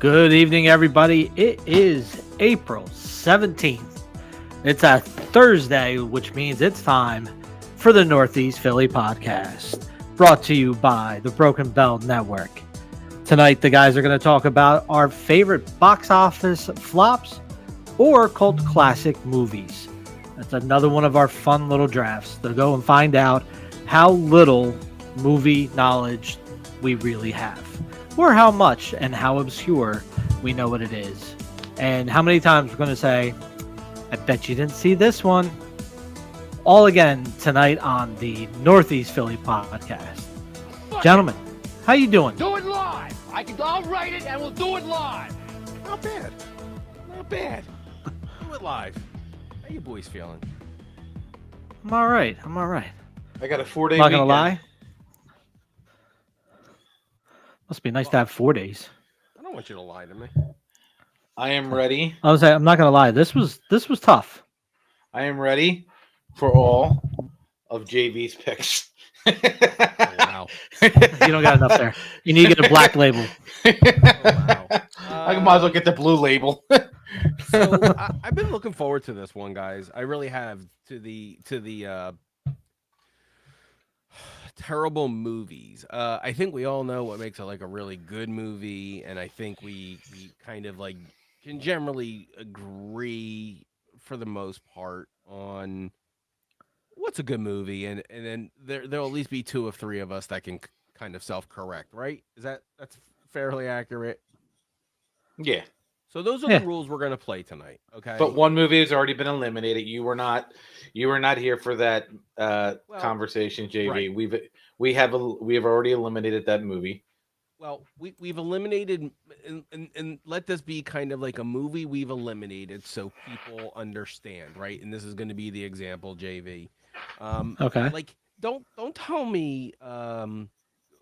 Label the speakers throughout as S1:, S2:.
S1: Good evening, everybody. It is April 17th. It's a Thursday, which means it's time for the Northeast Philly podcast, brought to you by the Broken Bell Network. Tonight, the guys are going to talk about our favorite box office flops or cult classic movies. That's another one of our fun little drafts to go and find out how little movie knowledge we really have, or how much and how obscure we know what it is. And how many times we're going to say, I bet you didn't see this one. All again tonight on the Northeast Philly podcast. Gentlemen, how you doing?
S2: Do it live. I'll write it and we'll do it live.
S3: Not bad. Not bad. Do it live. How you boys feeling?
S1: I'm all right.
S4: I got a 4-day
S1: I'm not
S4: weekend.
S1: going to lie. Must be nice to have 4 days.
S3: I don't want you to lie to me.
S4: I am ready.
S1: I'm not going to lie. This was tough.
S4: I am ready for all of JV's picks.
S3: Oh, wow.
S1: You don't got enough there. You need to get a black label.
S3: Oh, wow.
S4: I might as well get the blue label.
S3: So I've been looking forward to this one, guys. I really have. To the terrible movies. I think we all know what makes it like a really good movie, and I think we kind of like can generally agree for the most part on what's a good movie, and then there'll at least be two of three of us that can kind of self-correct, right? That's fairly accurate?
S4: Yeah.
S3: So those are the rules we're going to play tonight, okay?
S4: But one movie has already been eliminated. You were not here for that conversation, JV.
S3: Right.
S4: We have already eliminated that movie.
S3: Well, we've eliminated, and let this be kind of like a movie we've eliminated so people understand, right? And this is going to be the example, JV.
S1: Okay.
S3: Like, don't tell me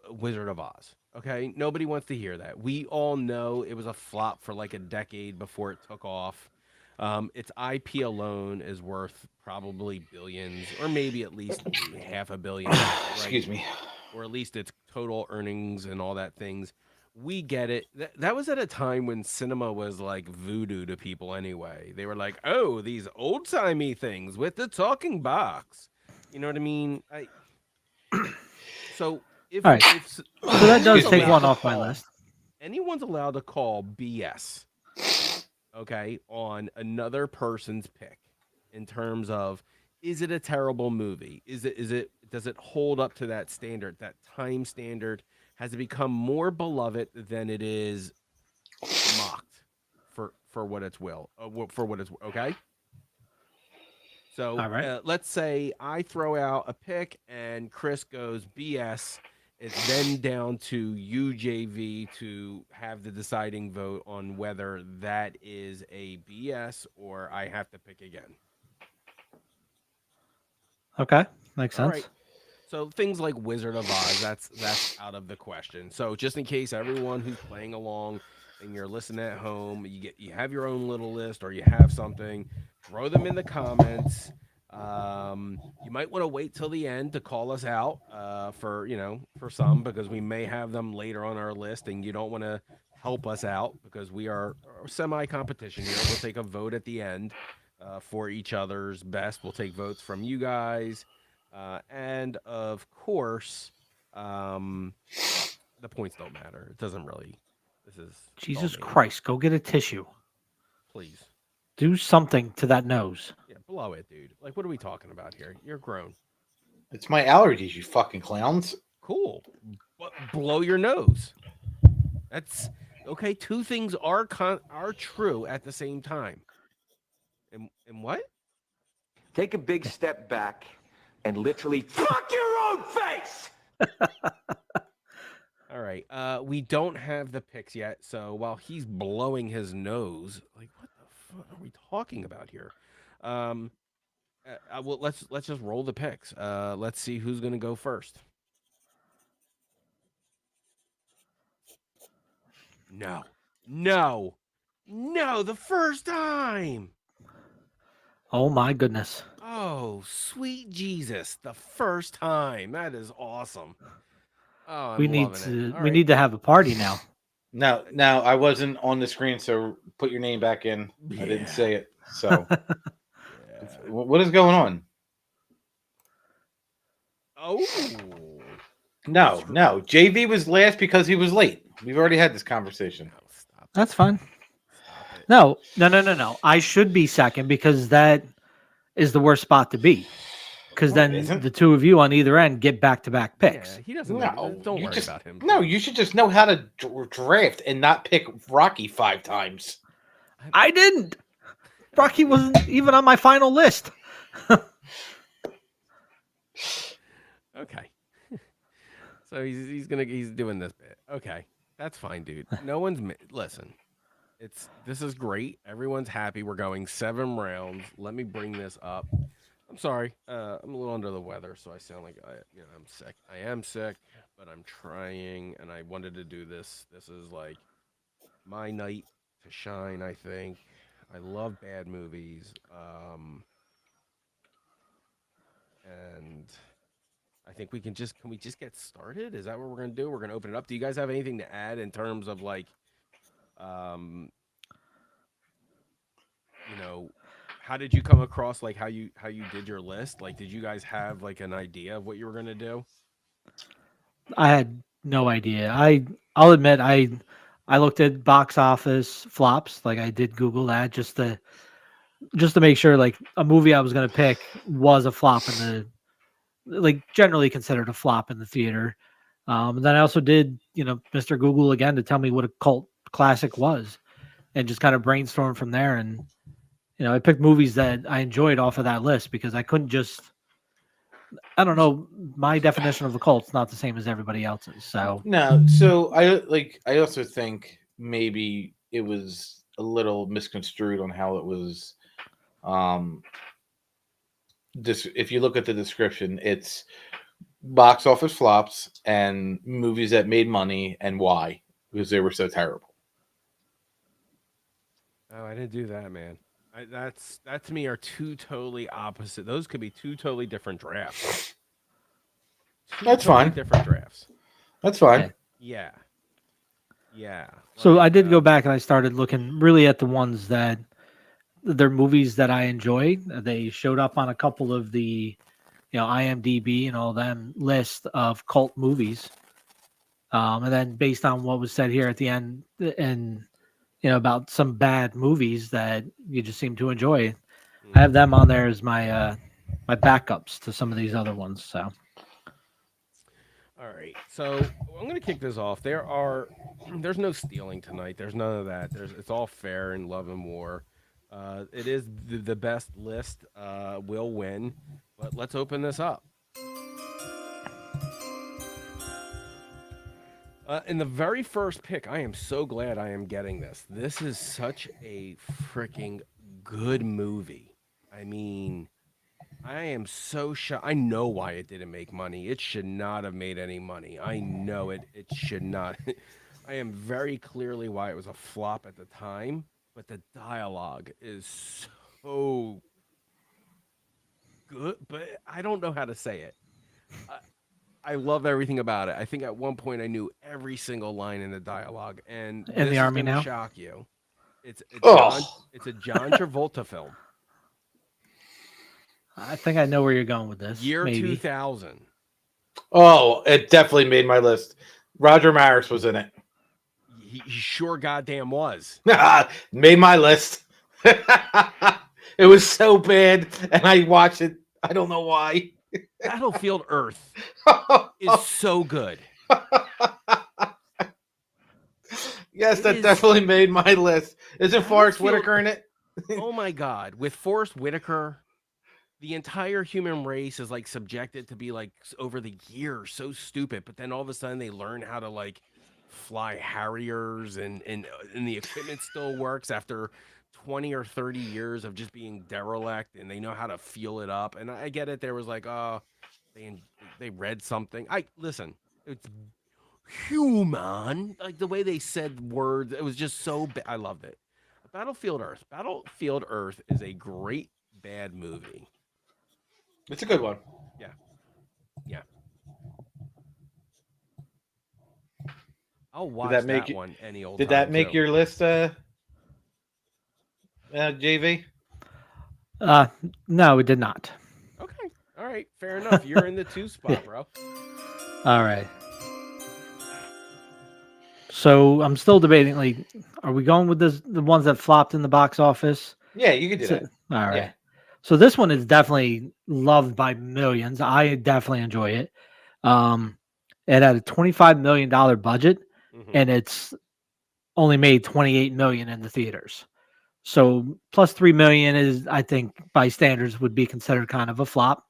S3: Wizard of Oz, okay? Nobody wants to hear that. We all know it was a flop for like a decade before it took off. Its IP alone is worth probably billions, or maybe at least $500 million. Right?
S4: Excuse me.
S3: Or at least its total earnings and all that things. We get it. That was at a time when cinema was like voodoo to people anyway. They were like, oh, these old-timey things with the talking box. You know what I mean? So if,
S1: All right.
S3: so
S1: that does take one off my list.
S3: Anyone's allowed to call BS, okay, on another person's pick in terms of, is it a terrible movie? Does it hold up to that standard? That time standard has it become more beloved than it is mocked for what it's okay. So
S1: all right.
S3: let's say I throw out a pick and Chris goes BS. It's then down to you, JV, to have the deciding vote on whether that is a BS or I have to pick again.
S1: Okay, makes sense.
S3: All right. So things like Wizard of Oz, that's out of the question. So just in case everyone who's playing along and you're listening at home, you have your own little list or you have something, throw them in the comments. You might want to wait till the end to call us out for some, because we may have them later on our list and you don't want to help us out because we are semi-competition here. We'll take a vote at the end for each other's best. We'll take votes from you guys. And of course, the points don't matter. It doesn't really.
S1: Jesus Christ, go get a tissue.
S3: Please.
S1: Do something to that nose.
S3: Yeah, blow it, dude. Like, what are we talking about here? You're grown.
S4: It's my allergies, you fucking clowns.
S3: Cool. But blow your nose. That's okay. Two things are true at the same time. And what?
S2: Take a big step back and literally fuck your own face.
S3: All right. We don't have the picks yet, so while he's blowing his nose, like, what the fuck are we talking about here? Well, let's just roll the picks. Let's see who's gonna go first. No, the first time.
S1: Oh my goodness.
S3: Oh, sweet Jesus, the first time. That is awesome. Oh,
S1: We need to have a party now.
S4: No, I wasn't on the screen, so put your name back in. I didn't say it. So, what is going on?
S3: Oh.
S4: No. JV was last because he was late. We've already had this conversation.
S3: Oh, stop it.
S1: That's fine.
S3: Stop it.
S1: No. I should be second because that is the worst spot to be. Because
S4: No, it
S1: then
S4: isn't.
S1: the two of you on either end get back-to-back picks.
S3: Yeah, he doesn't know.
S4: No,
S3: Don't worry about him.
S4: No, you should just know how to draft and not pick Rocky 5 times.
S1: I didn't. Rocky wasn't even on my final list.
S3: Okay. So he's doing this bit. Okay, that's fine, dude. No one's listen. This is great. Everyone's happy. We're going 7 rounds. Let me bring this up. I'm sorry. I'm a little under the weather, so I sound like I'm sick. I am sick, but I'm trying, and I wanted to do this. This is like my night to shine. I think I love bad movies, and I think can we just get started? Is that what we're gonna do? We're gonna open it up. Do you guys have anything to add in terms of like, how did you come across like how you did your list? Like, did you guys have like an idea of what you were gonna do?
S1: I had no idea. I'll admit I looked at box office flops, like I did Google that just to make sure like a movie I was gonna pick was a flop in the like generally considered a flop in the theater. And then I also did, Mr. Google again to tell me what a cult classic was and just kind of brainstorm from there. And, I picked movies that I enjoyed off of that list because I couldn't just, I don't know, my definition of a cult's not the same as everybody else's. So,
S4: no. So I also think maybe it was a little misconstrued on how it was. If you look at the description, it's box office flops and movies that made money and why, because they were so terrible.
S3: Oh, I didn't do that, man. That to me are two totally opposite. Those could be two totally different drafts.
S4: That's fine.
S3: Different drafts.
S4: That's fine.
S3: Yeah.
S1: So I did go back and I started looking really at the ones that they're movies that I enjoy. They showed up on a couple of the, IMDb and all them list of cult movies. And then based on what was said here at the end and, about some bad movies that you just seem to enjoy, I have them on there as my my backups to some of these other ones. So.
S3: All right. So I'm going to kick this off. There's no stealing tonight. There's none of that. It's all fair in love and war. It is the best list will win, but let's open this up. In the very first pick, I am so glad I am getting this. This is such a freaking good movie. I mean, I am so shocked. I know why it didn't make money. It should not have made any money. I know it. It should not. I am very clearly why it was a flop at the time, but the dialogue is so good, but I don't know how to say it. I love everything about it. I think at one point I knew every single line in the dialogue, and
S1: in the army now.
S3: Shock you. It's a John Travolta film.
S1: I think I know where you're going with this.
S3: Year
S1: maybe.
S3: 2000.
S4: Oh, it definitely made my list. Roger Maris was in it.
S3: He sure goddamn was.
S4: Made my list. It was so bad, and I watched it. I don't know why.
S3: Battlefield Earth is so good.
S4: Yes, that definitely made my list. Isn't Forrest Whitaker in it?
S3: Oh my God. With Forrest Whitaker, the entire human race is like subjected to be like over the years so stupid, but then all of a sudden they learn how to like fly Harriers and the equipment still works after 20 or 30 years of just being derelict, and they know how to fuel it up. And I get it. There was like, they read something. Listen, it's human. Like the way they said words, it was just so bad. I loved it. Battlefield Earth. Battlefield Earth is a great bad movie.
S4: It's a good one.
S3: Yeah. I'll watch
S4: that
S3: that,
S4: make
S3: one any old
S4: Did
S3: time.
S4: that make
S3: too.
S4: your list, JV?
S1: No, it did not.
S3: Okay. All right. Fair enough. You're in the 2 spot,
S1: Yeah.
S3: bro.
S1: All right. So I'm still debating. Like, are we going with the ones that flopped in the box office?
S4: Yeah, you could do that.
S1: All right.
S4: Yeah.
S1: So this one is definitely loved by millions. I definitely enjoy it. Um, it had a $25 million budget,
S3: Mhm.
S1: and it's only made 28 million in the theaters. So plus 3 million is, I think, by standards, would be considered kind of a flop.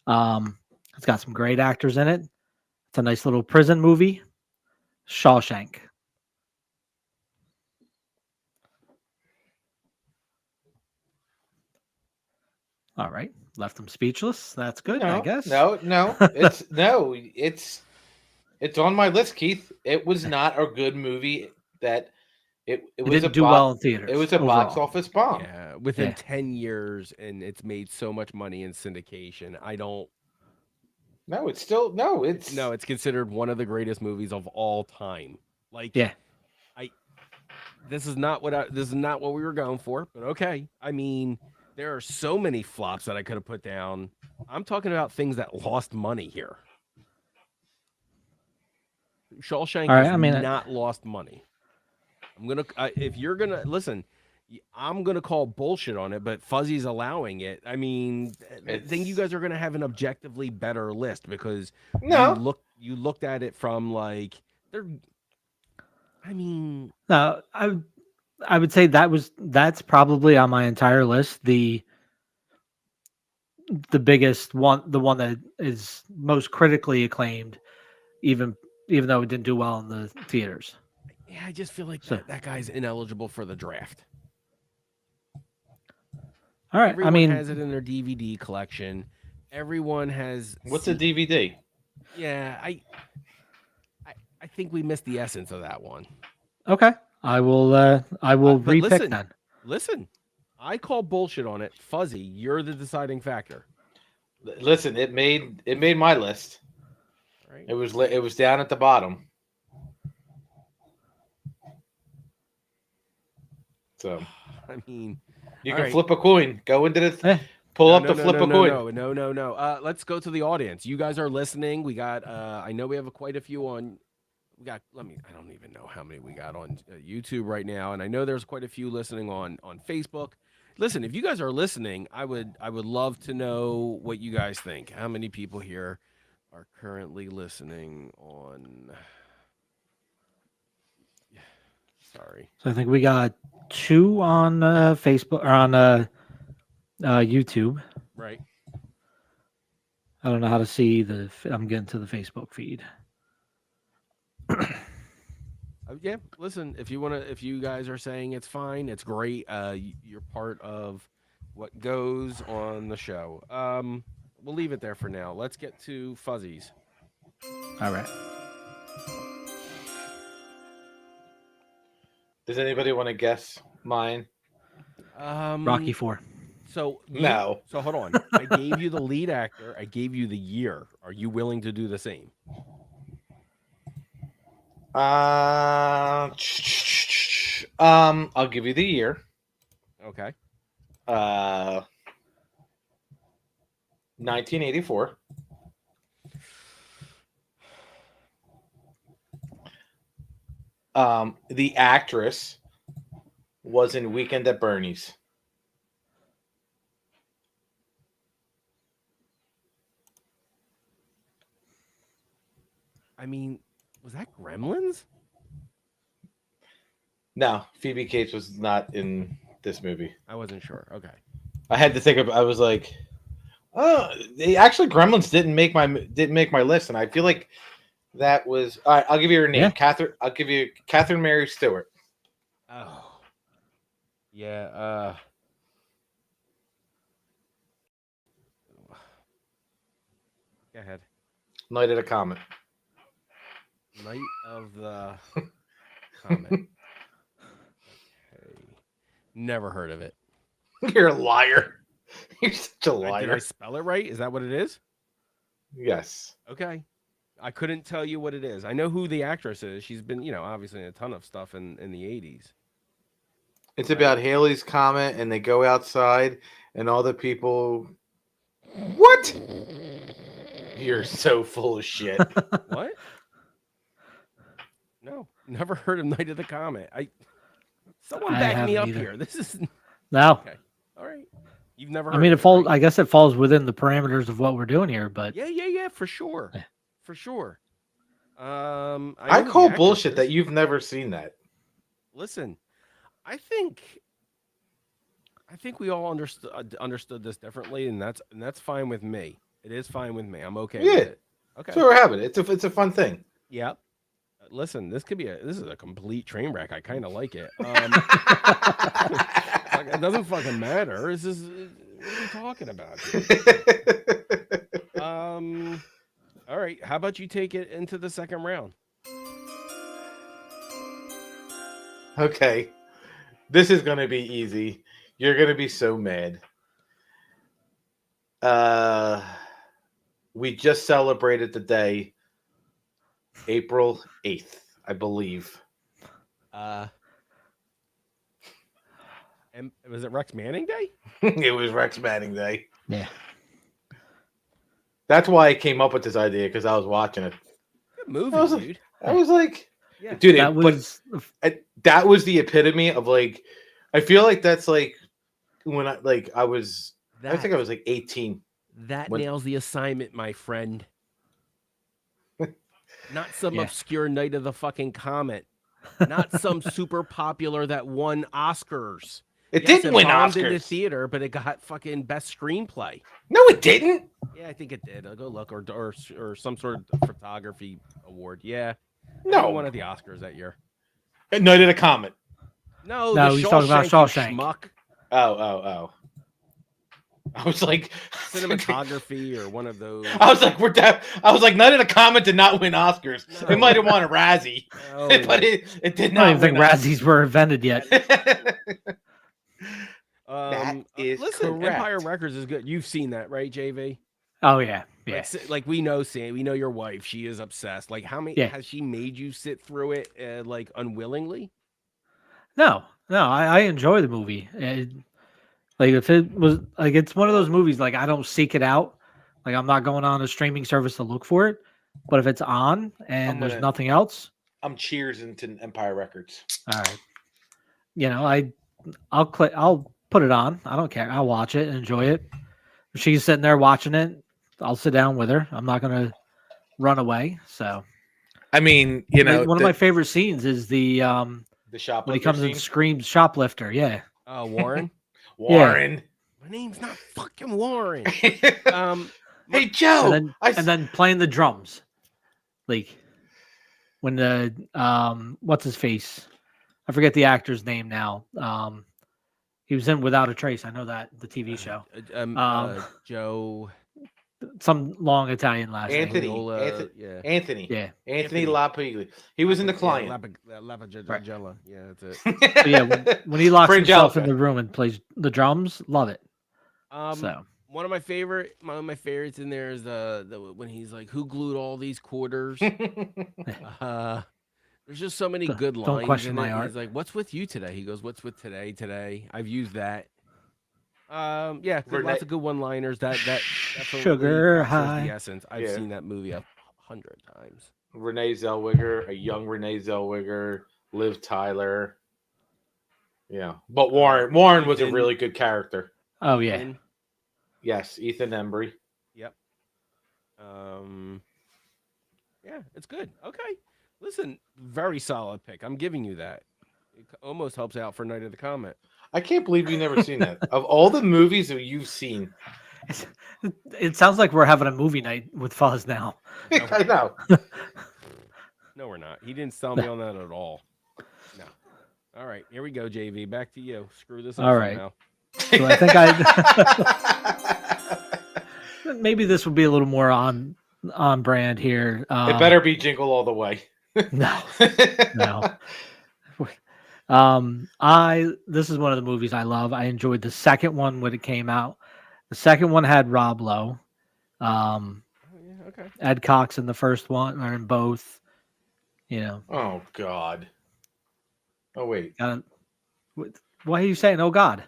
S1: It's got some great actors in it. It's a nice little prison movie, Shawshank. All right, left them speechless. That's good, I guess.
S4: No. It's on my list, Keith. It was not a good movie. It
S1: It
S4: was
S1: didn't do well in
S4: it
S1: theaters
S4: was a box
S1: overall.
S4: office bomb.
S3: Yeah. Within
S1: Yeah.
S3: 10 years, and it's made so much money in syndication. I don't.
S4: No, it's still no. It's
S3: No, it's considered one of the greatest movies of all time. Like,
S1: Yeah.
S3: this is not what we were going for, but okay. I mean, there are so many flops that I could have put down. I'm talking about things that lost money here. Shawshank
S1: All right,
S3: has
S1: I mean,
S3: not lost money. If you're gonna listen, I'm gonna call bullshit on it, but Fuzzy's allowing it. I mean, I think you guys are gonna have an objectively better list because
S4: no.
S3: you looked at it from like they're. I mean,
S1: no, I would say that's probably on my entire list the biggest one, the one that is most critically acclaimed, even though it didn't do well in the theaters.
S3: yeah, I just feel like
S1: So-
S3: that guy's ineligible for the draft.
S1: All right,
S3: Everyone
S1: I mean,
S3: has it in their DVD collection. Everyone has.
S4: What's a DVD?
S3: Yeah, I think we missed the essence of that one.
S1: okay, I will
S3: But
S1: repick
S3: listen,
S1: then.
S3: Listen, I call bullshit on it. Fuzzy, you're the deciding factor.
S4: Listen, it made my list.
S3: Right?
S4: It was down at the bottom. So
S3: I mean,
S4: you
S3: all
S4: can
S3: right.
S4: flip a coin. Go into the
S1: Eh,
S4: pull
S3: No,
S4: up
S3: no,
S4: the
S3: no,
S4: flip
S3: no,
S4: a
S3: no,
S4: coin.
S3: no. Let's go to the audience. You guys are listening. We got. I know we have quite a few on. We got. I don't even know how many we got on YouTube right now, and I know there's quite a few listening on Facebook. Listen, if you guys are listening, I would love to know what you guys think. How many people here are currently listening on? Sorry.
S1: So I think we got 2 on Facebook or on YouTube.
S3: Right.
S1: I don't know how to see I'm getting to the Facebook feed.
S3: Yeah, listen, if you guys are saying it's fine, it's great. You're part of what goes on the show. We'll leave it there for now. Let's get to Fuzzies.
S1: All right.
S4: Does anybody want to guess mine?
S1: Rocky 4.
S3: So
S4: No.
S3: So hold on. I gave you the lead actor. I gave you the year. Are you willing to do the same?
S4: I'll give you the year.
S3: Okay.
S4: 1984. The actress was in Weekend at Bernie's.
S3: I mean, was that Gremlins?
S4: No, Phoebe Cates was not in this movie.
S3: I wasn't sure. Okay.
S4: I had to think of. I was like, oh, actually, Gremlins didn't make my list, and I feel like that was. All right, I'll give you her name,
S1: Yeah.
S4: Catherine. I'll give you Catherine Mary Stewart.
S3: Oh. Yeah. Go ahead.
S4: Night of the Comet.
S3: Night of the Comet. Okay. Never heard of it.
S4: You're a liar. You're such a
S3: Did I
S4: liar.
S3: spell it right? Is that what it is?
S4: Yes.
S3: Okay. I couldn't tell you what it is. I know who the actress is. She's been, obviously in a ton of stuff in the 80s.
S4: It's about Haley's Comet, and they go outside, and all the people. What? You're so full of shit.
S3: What? No, never heard of Night of the Comet. Someone
S1: I
S3: back me
S1: haven't
S3: up
S1: either.
S3: here. This is
S1: No.
S3: okay. All right. You've never heard
S1: I mean,
S3: of
S1: it falls.
S3: right?
S1: I guess it falls within the parameters of what we're doing here, but
S3: Yeah, for sure.
S1: Yeah.
S3: For sure.
S4: I
S3: know who
S4: call
S3: the actress
S4: bullshit
S3: is.
S4: that you've never seen that.
S3: Listen, I think we all understood this differently, and that's fine with me. It is fine with me. I'm okay
S4: Yeah.
S3: with it. Okay.
S4: So we're having it. It's a fun thing.
S3: Yep. Listen, this is a complete train wreck. I kind of like it. It doesn't fucking matter. What are we talking about here? All right. How about you take it into the second round?
S4: Okay. This is going to be easy. You're going to be so mad. We just celebrated the day, April 8th, I believe.
S3: And was it Rex Manning Day?
S4: It was Rex Manning Day.
S1: yeah.
S4: That's why I came up with this idea, because I was watching it.
S3: Good movie,
S4: I was
S3: dude.
S4: like,
S3: Yeah.
S4: dude,
S1: That was
S4: that was the epitome of like, I feel like that's like when I think I was like 18.
S3: That
S4: when-
S3: nails the assignment, my friend. Not some
S1: Yeah.
S3: obscure Night of the fucking Comet. Not some super popular that won Oscars.
S4: It
S3: Yes,
S4: didn't win
S3: bombed in the
S4: Oscars.
S3: theater, but it got fucking best screenplay.
S4: No, it didn't.
S3: Yeah, I think it did. I'll go look, or some sort of photography award. Yeah, it
S4: No.
S3: won at the Oscars that year.
S4: Night of the Comet.
S3: No,
S1: No,
S3: the
S1: he's talking about
S3: you
S1: Shawshank.
S3: schmuck.
S4: Oh. I was like,
S3: Cinematography or one of those.
S4: I was like, I was like, Night of the Comet did not win Oscars.
S3: No.
S4: It might have won a Razzie,
S3: No.
S4: but it did
S1: I
S4: not.
S1: don't even think
S4: win
S1: Razzies were invented yet.
S4: That is
S3: listen,
S4: correct.
S3: Empire Records is good. You've seen that, right, JV?
S1: Oh yeah, yeah.
S3: Like we know Sam, we know your wife. She is obsessed. Like how many
S1: Yeah.
S3: has she made you sit through it like unwillingly?
S1: No, I enjoy the movie. Like if it was like it's one of those movies like I don't seek it out. Like I'm not going on a streaming service to look for it. But if it's on and
S4: I'm
S1: there's
S4: gonna-
S1: nothing else,
S4: I'm cheers into Empire Records.
S1: all right. I'll put it on. I don't care. I'll watch it and enjoy it. If she's sitting there watching it, I'll sit down with her. I'm not gonna run away. So
S4: I mean,
S1: one of my favorite scenes is the
S4: shoplifter
S1: when he comes
S4: scene.
S1: and screams shoplifter. Yeah.
S3: Warren.
S4: Warren.
S3: My name's not fucking Warren.
S4: Hey Joe.
S1: And then playing the drums. Like when the what's his face? I forget the actor's name now. He was in Without a Trace. I know that, the TV show.
S3: Joe.
S1: Some long Italian last name.
S4: Anthony.
S3: Yeah.
S4: Anthony.
S1: Yeah.
S4: Anthony Lapigli. He was in The Client.
S3: Lapagella. Yeah, that's it.
S1: But yeah, when he locks himself in
S4: Frangelica.
S1: the room and plays the drums, love it. So
S3: One of my favorites in there is the when he's like, "Who glued all these quarters?" There's just so many good lines.
S1: Don't question
S3: in
S1: my
S3: it.
S1: art.
S3: He's like, "What's with you today?" He goes, "What's with today? Today." I've used that. Yeah, lots of good one-liners. That definitely
S1: Sugar
S3: captures
S1: high.
S3: the essence. I've seen that movie 100 times.
S4: Renee Zellweger, a young Renee Zellweger, Liv Tyler. Yeah, but Warren was a
S3: Ethan.
S4: really good character.
S1: oh yeah.
S3: Ethan.
S4: Yes, Ethan Embry.
S3: Yep. Yeah, it's good. Okay. Listen, very solid pick. I'm giving you that. It almost helps out for Night of the Comet.
S4: I can't believe you've never seen that. Of all the movies that you've seen,
S1: It sounds like we're having a movie night with Fuzz now.
S4: I know.
S3: No, we're not. He didn't sell me on that at all. No. All right, here we go, JV. Back to you. Screw this up
S1: All right.
S3: somehow.
S1: So I think maybe this will be a little more on brand here.
S4: It better be Jingle All the Way.
S1: No. This is one of the movies I love. I enjoyed the second one when it came out. The second one had Rob Lowe.
S3: Okay.
S1: Ed Cox in the first one or in both. You know,
S4: Oh God. Oh wait.
S1: got why are you saying? Oh God,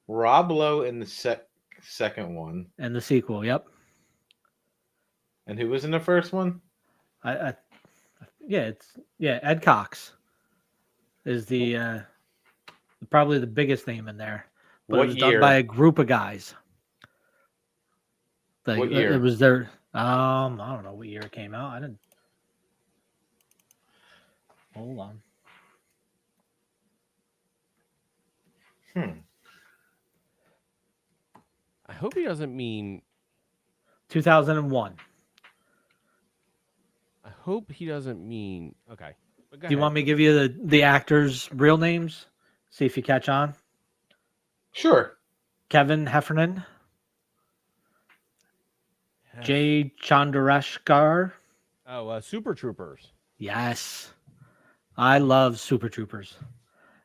S4: Rob Lowe in the second one,
S1: and the sequel. Yep.
S4: and who was in the first one?
S1: I yeah. Ed Cox is the probably the biggest name in there, but it
S4: What
S1: was done by
S4: year?
S1: a group of guys. Like
S4: What
S1: it
S4: year?
S1: was their I don't know what year it came out. I didn't hold on.
S3: I hope he doesn't mean.
S1: 2001.
S3: I hope he doesn't mean. Okay. But go
S1: Do you
S3: ahead.
S1: want me to give you the actors' real names? See if you catch on.
S4: Sure.
S1: Kevin Heffernan, Jay Chandrasekhar.
S3: Oh, Super Troopers.
S1: Yes, I love Super Troopers.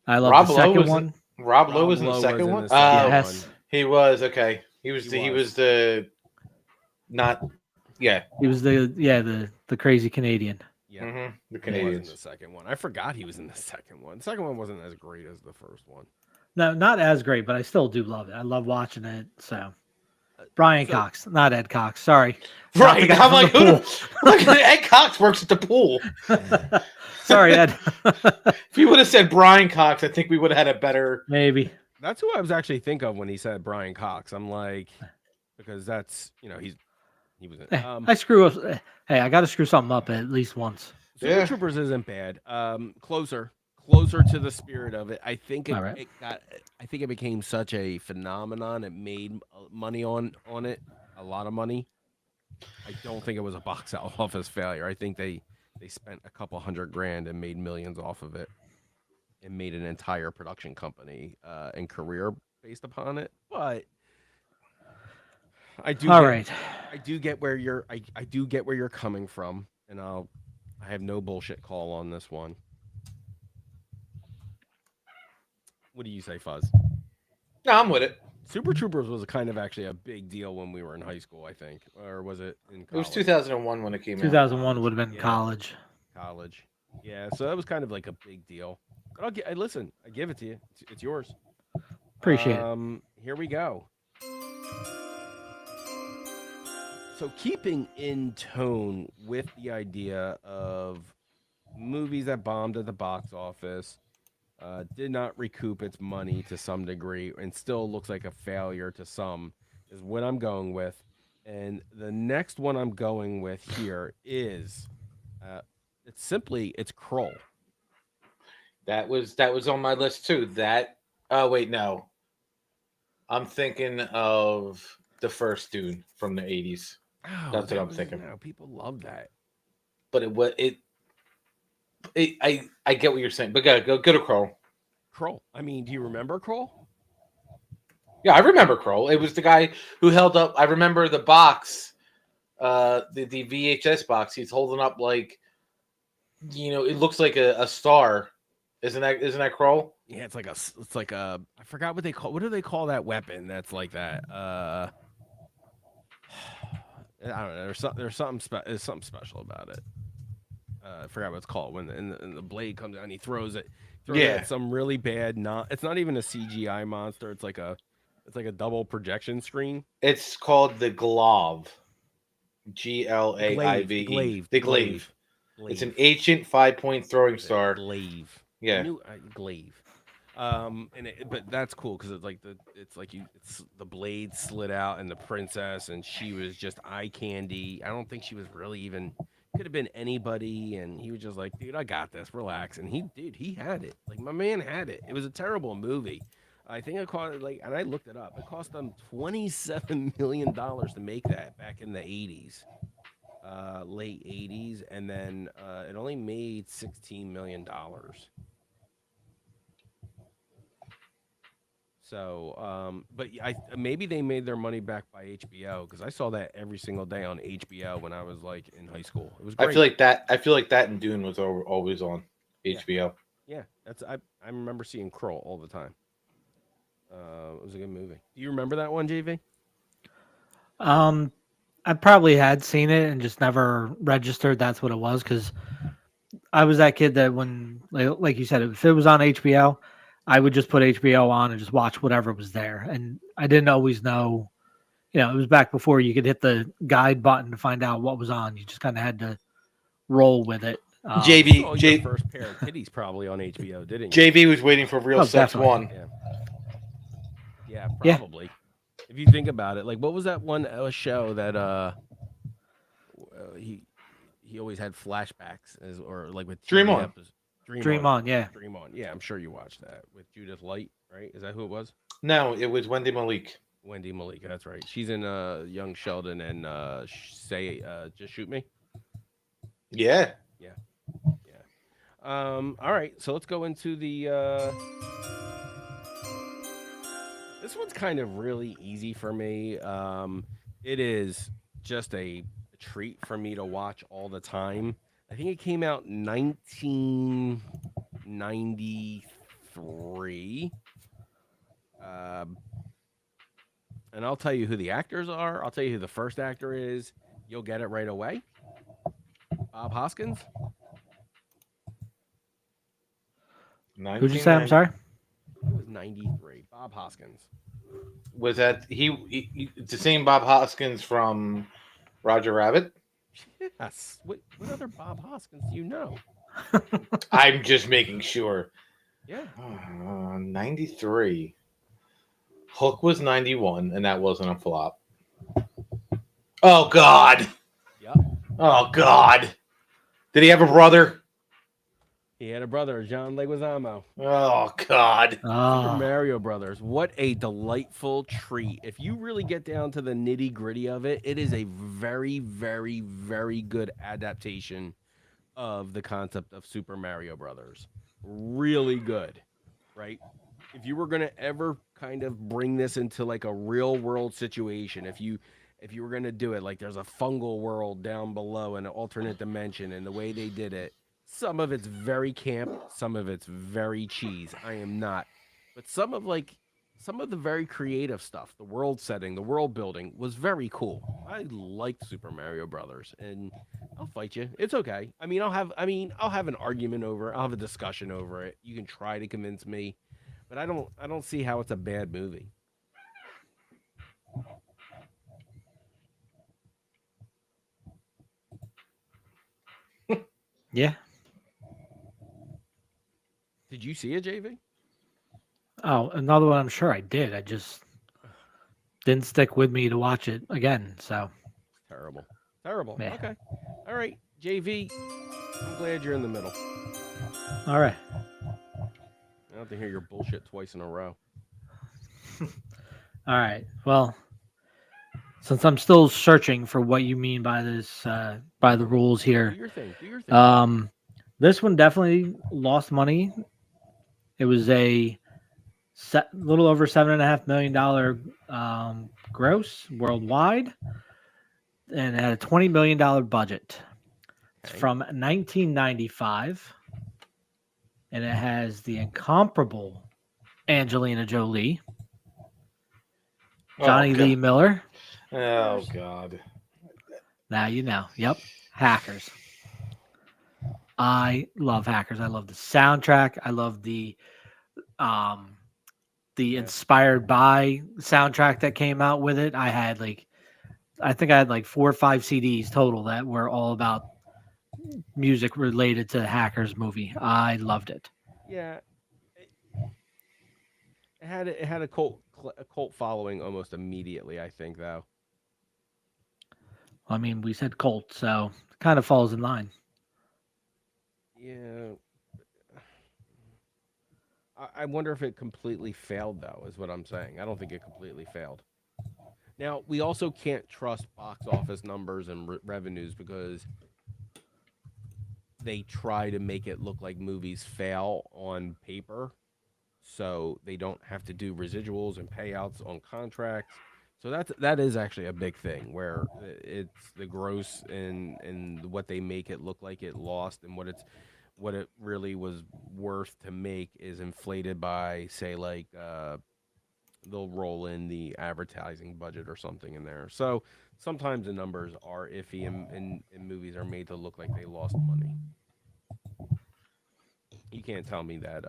S1: I love the
S4: Rob Lowe
S1: second
S4: was
S1: one.
S4: Rob Lowe
S3: Rob
S4: was in the
S3: Lowe
S4: second
S3: was in
S4: one.
S3: the second
S4: Oh,
S1: Yes,
S4: he was okay. He was
S3: He
S4: he
S3: was.
S4: was the not yeah.
S1: he was the crazy Canadian.
S3: Yeah.
S4: The
S3: He was in the
S4: Canadians.
S3: second one. I forgot he was in the second one. The second one wasn't as great as the first one.
S1: No, not as great, but I still do love it. I love watching it. So Brian
S3: So-
S1: Cox, not Ed Cox. Sorry. Not the
S4: Right.
S1: guy
S4: I'm
S1: from
S4: like,
S1: the
S4: who? Look, Ed Cox works at the pool.
S1: pool. Sorry, Ed.
S4: If you would have said Brian Cox, I think we would have had a better.
S1: Maybe.
S3: That's who I was actually think of when he said Brian Cox. I'm like, because that's he was in.
S1: I screw up. Hey, I got to screw something up at least once.
S3: Super
S4: Yeah.
S3: Troopers isn't bad. Closer to the spirit of it. I think
S1: All right.
S3: I think it became such a phenomenon. It made money on it, a lot of money. I don't think it was a box office failure. I think they spent a couple $100,000 and made millions off of it, and made an entire production company and career based upon it. But I do
S1: All
S3: get,
S1: right.
S3: I do get where I do get where you're coming from, and I have no bullshit call on this one. What do you say, Fuzz?
S4: No, I'm with it.
S3: Super Troopers was kind of actually a big deal when we were in high school, I think, or was it in college?
S4: It was 2001 when it came out.
S1: 2001 would have been
S3: Yeah.
S1: college.
S3: College, yeah. So that was kind of like a big deal. But listen. I give it to you. It's yours.
S1: Appreciate it.
S3: Here we go. So keeping in tone with the idea of movies that bombed at the box office, did not recoup its money to some degree, and still looks like a failure to some, is what I'm going with. And the next one I'm going with here is, it's Kroll.
S4: That was on my list too. Oh wait, no. I'm thinking of the first Dune from the 80s.
S3: Oh,
S4: That's what I'm thinking.
S3: People love that.
S4: But I get what you're saying. But go to Kroll.
S3: Kroll. I mean, do you remember Kroll?
S4: Yeah, I remember Kroll. It was the guy who held up. I remember the box, the VHS box. He's holding up like, it looks like a star. Isn't that Kroll?
S3: Yeah, it's like a. I forgot what they call. What do they call that weapon? That's like that. I don't know. There's something special about it. I forgot what it's called when the blade comes out and he throws it. At some really bad. It's not even a CGI monster. It's like a double projection screen.
S4: It's called the Glaive. Glaive. The Glaive. It's an ancient 5-point throwing star.
S3: Glaive.
S4: Yeah.
S3: Glaive. But that's cool because it's the blade slid out and the princess, and she was just eye candy. I don't think she was really even, could have been anybody, and he was just like, dude, I got this, relax. And he had it. Like, my man had it. It was a terrible movie. I think it cost, and I looked it up, it cost them $27 million to make that back in the 80s. Late 80s, and then it only made $16 million. So, but maybe they made their money back by HBO, because I saw that every single day on HBO when I was like in high school. It was great.
S4: I feel like that and Dune was always on HBO.
S3: Yeah, I remember seeing Kroll all the time. It was a good movie. Do you remember that one, JV?
S1: I probably had seen it and just never registered that's what it was because I was that kid that when, like you said, if it was on HBO, I would just put HBO on and just watch whatever was there. And I didn't always know, it was back before you could hit the guide button to find out what was on. You just kind of had to roll with it.
S3: You saw your
S4: JV
S3: first pair of titties probably on HBO, didn't you?
S4: JV was waiting for Real
S1: Oh,
S4: Sex
S1: definitely.
S4: 1.
S3: Yeah,
S1: Yeah.
S3: probably. If you think about it, like what was that one show that he always had flashbacks or like with
S4: Dream
S3: TV
S4: On.
S3: episodes.
S1: Dream On, yeah.
S3: Dream On. Yeah, I'm sure you watched that with Judith Light, right? Is that who it was?
S4: No, it was Wendy Malik.
S3: Wendy Malika, that's right. She's in Young Sheldon and Just Shoot Me.
S4: Yeah.
S3: Yeah. All right, so let's go into the this one's kind of really easy for me. It is just a treat for me to watch all the time. I think it came out in 1993. And I'll tell you who the actors are. I'll tell you who the first actor is. You'll get it right away. Bob Hoskins.
S1: Who'd you say? I'm sorry.
S3: It was 93. Bob Hoskins.
S4: Was that he it's the same Bob Hoskins from Roger Rabbit?
S3: Yes. What other Bob Hoskins do you know?
S4: I'm just making sure.
S3: Yeah.
S4: 93. Hook was 91, and that wasn't a flop. Oh, God.
S3: Yep.
S4: Oh, God. Did he have a brother?
S3: He had a brother, John Leguizamo.
S4: Oh, God.
S3: Super
S1: Oh,
S3: Mario Brothers. What a delightful treat. If you really get down to the nitty gritty of it, it is a very, very, very good adaptation of the concept of Super Mario Brothers. Really good, right? If you were going to ever kind of bring this into like a real world situation, if you were going to do it, like there's a fungal world down below in an alternate dimension, and the way they did it, some of it's very camp, some of it's very cheese. I am not. But some of the very creative stuff, the world setting, the world building was very cool. I liked Super Mario Brothers, and I'll fight you. It's okay. I'll have an argument over it. I'll have a discussion over it. You can try to convince me, but I don't see how it's a bad movie.
S1: yeah.
S3: Did you see it, JV?
S1: Oh, another one I'm sure I did. I just didn't stick with me to watch it again. So,
S3: Terrible. Terrible.
S1: Yeah.
S3: Okay. All right, JV. I'm glad you're in the middle.
S1: all right.
S3: I don't have to hear your bullshit twice in a row.
S1: All right. Well, since I'm still searching for what you mean by this, by the rules
S3: Do
S1: here,
S3: your thing. Do your thing.
S1: this one definitely lost money. It was a little over $7.5 million gross worldwide, and it had a $20 million budget. It's
S3: Okay.
S1: from 1995, and it has the incomparable Angelina Jolie, Johnny
S4: God.
S1: Lee Miller.
S4: Oh, God.
S1: Now you know. Yep. Hackers. I love Hackers. I love the soundtrack. I love the inspired by soundtrack that came out with it. I think I had like 4 or 5 CDs total that were all about music related to the Hackers movie. I loved it.
S3: Yeah. It had a cult following almost immediately, I think, though.
S1: I mean, we said cult, so it kind of falls in line.
S3: Yeah. I wonder if it completely failed, though, is what I'm saying. I don't think it completely failed. Now, we also can't trust box office numbers and revenues because they try to make it look like movies fail on paper, so they don't have to do residuals and payouts on contracts. So that is actually a big thing where it's the gross and what they make it look like it lost, and what it really was worth to make is inflated by, say, like they'll roll in the advertising budget or something in there. So sometimes the numbers are iffy, and movies are made to look like they lost money. You can't tell me that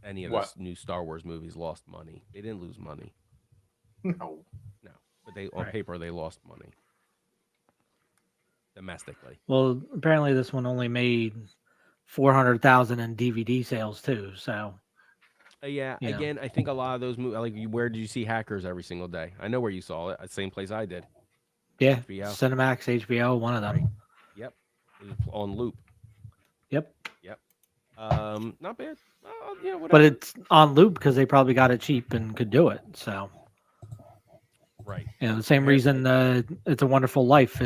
S3: any of
S4: What?
S3: the new Star Wars movies lost money. They didn't lose money.
S4: No.
S3: No, but they on
S1: Right.
S3: paper they lost money domestically.
S1: Well, apparently this one only made 400,000 in DVD sales too. So
S3: Yeah,
S1: you know,
S3: again, I think a lot of those movies, like where did you see Hackers every single day? I know where you saw it. Same place I did.
S1: yeah,
S3: HBO.
S1: Cinemax, HBO, one of them.
S3: Right. Yep. It was on loop.
S1: Yep.
S3: Yep. Not bad. Yeah, whatever.
S1: But it's on loop because they probably got it cheap and could do it. So
S3: right.
S1: the same reason It's a Wonderful Life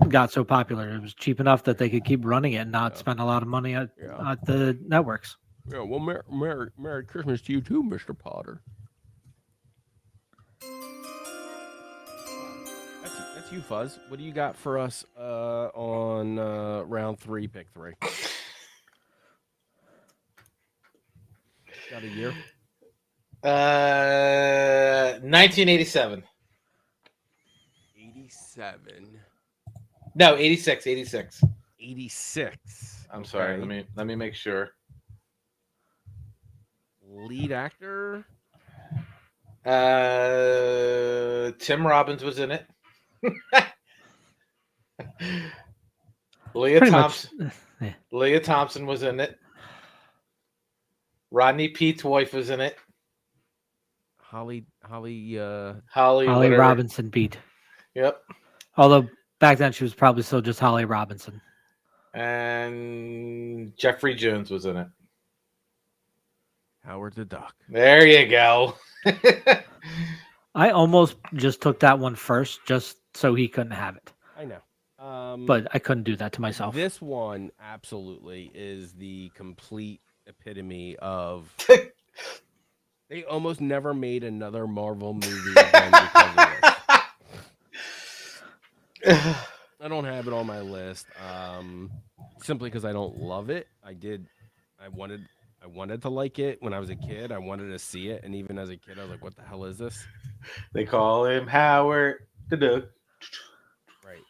S1: got so popular. It was cheap enough that they could keep running it and not spend a lot of money at the networks.
S3: Yeah. Well, Merry Christmas to you too, Mr. Potter. That's you, Fuzz. What do you got for us on round 3, pick 3? Got a year?
S4: 1987.
S3: 87.
S4: No, 86. 86.
S3: 86.
S4: I'm sorry. Let me make sure.
S3: Lead actor?
S4: Tim Robbins was in it. Leah
S1: Pretty
S4: Thompson.
S1: much.
S4: Leah Thompson was in it. Rodney Pete's wife was in it.
S3: Holly
S4: Holly
S1: Holly Robinson beat.
S4: Yep.
S1: Although back then she was probably still just Holly Robinson.
S4: And Jeffrey Jones was in it.
S3: Howard the Duck.
S4: There you go.
S1: I almost just took that one first just so he couldn't have it.
S3: I know.
S1: But I couldn't do that to myself.
S3: This one absolutely is the complete epitome of. They almost never made another Marvel movie again because of this. I don't have it on my list, simply because I don't love it. I wanted to like it when I was a kid. I wanted to see it, and even as a kid, I was like, "What the hell is this?"
S4: They call him Howard the Duck.
S3: Right.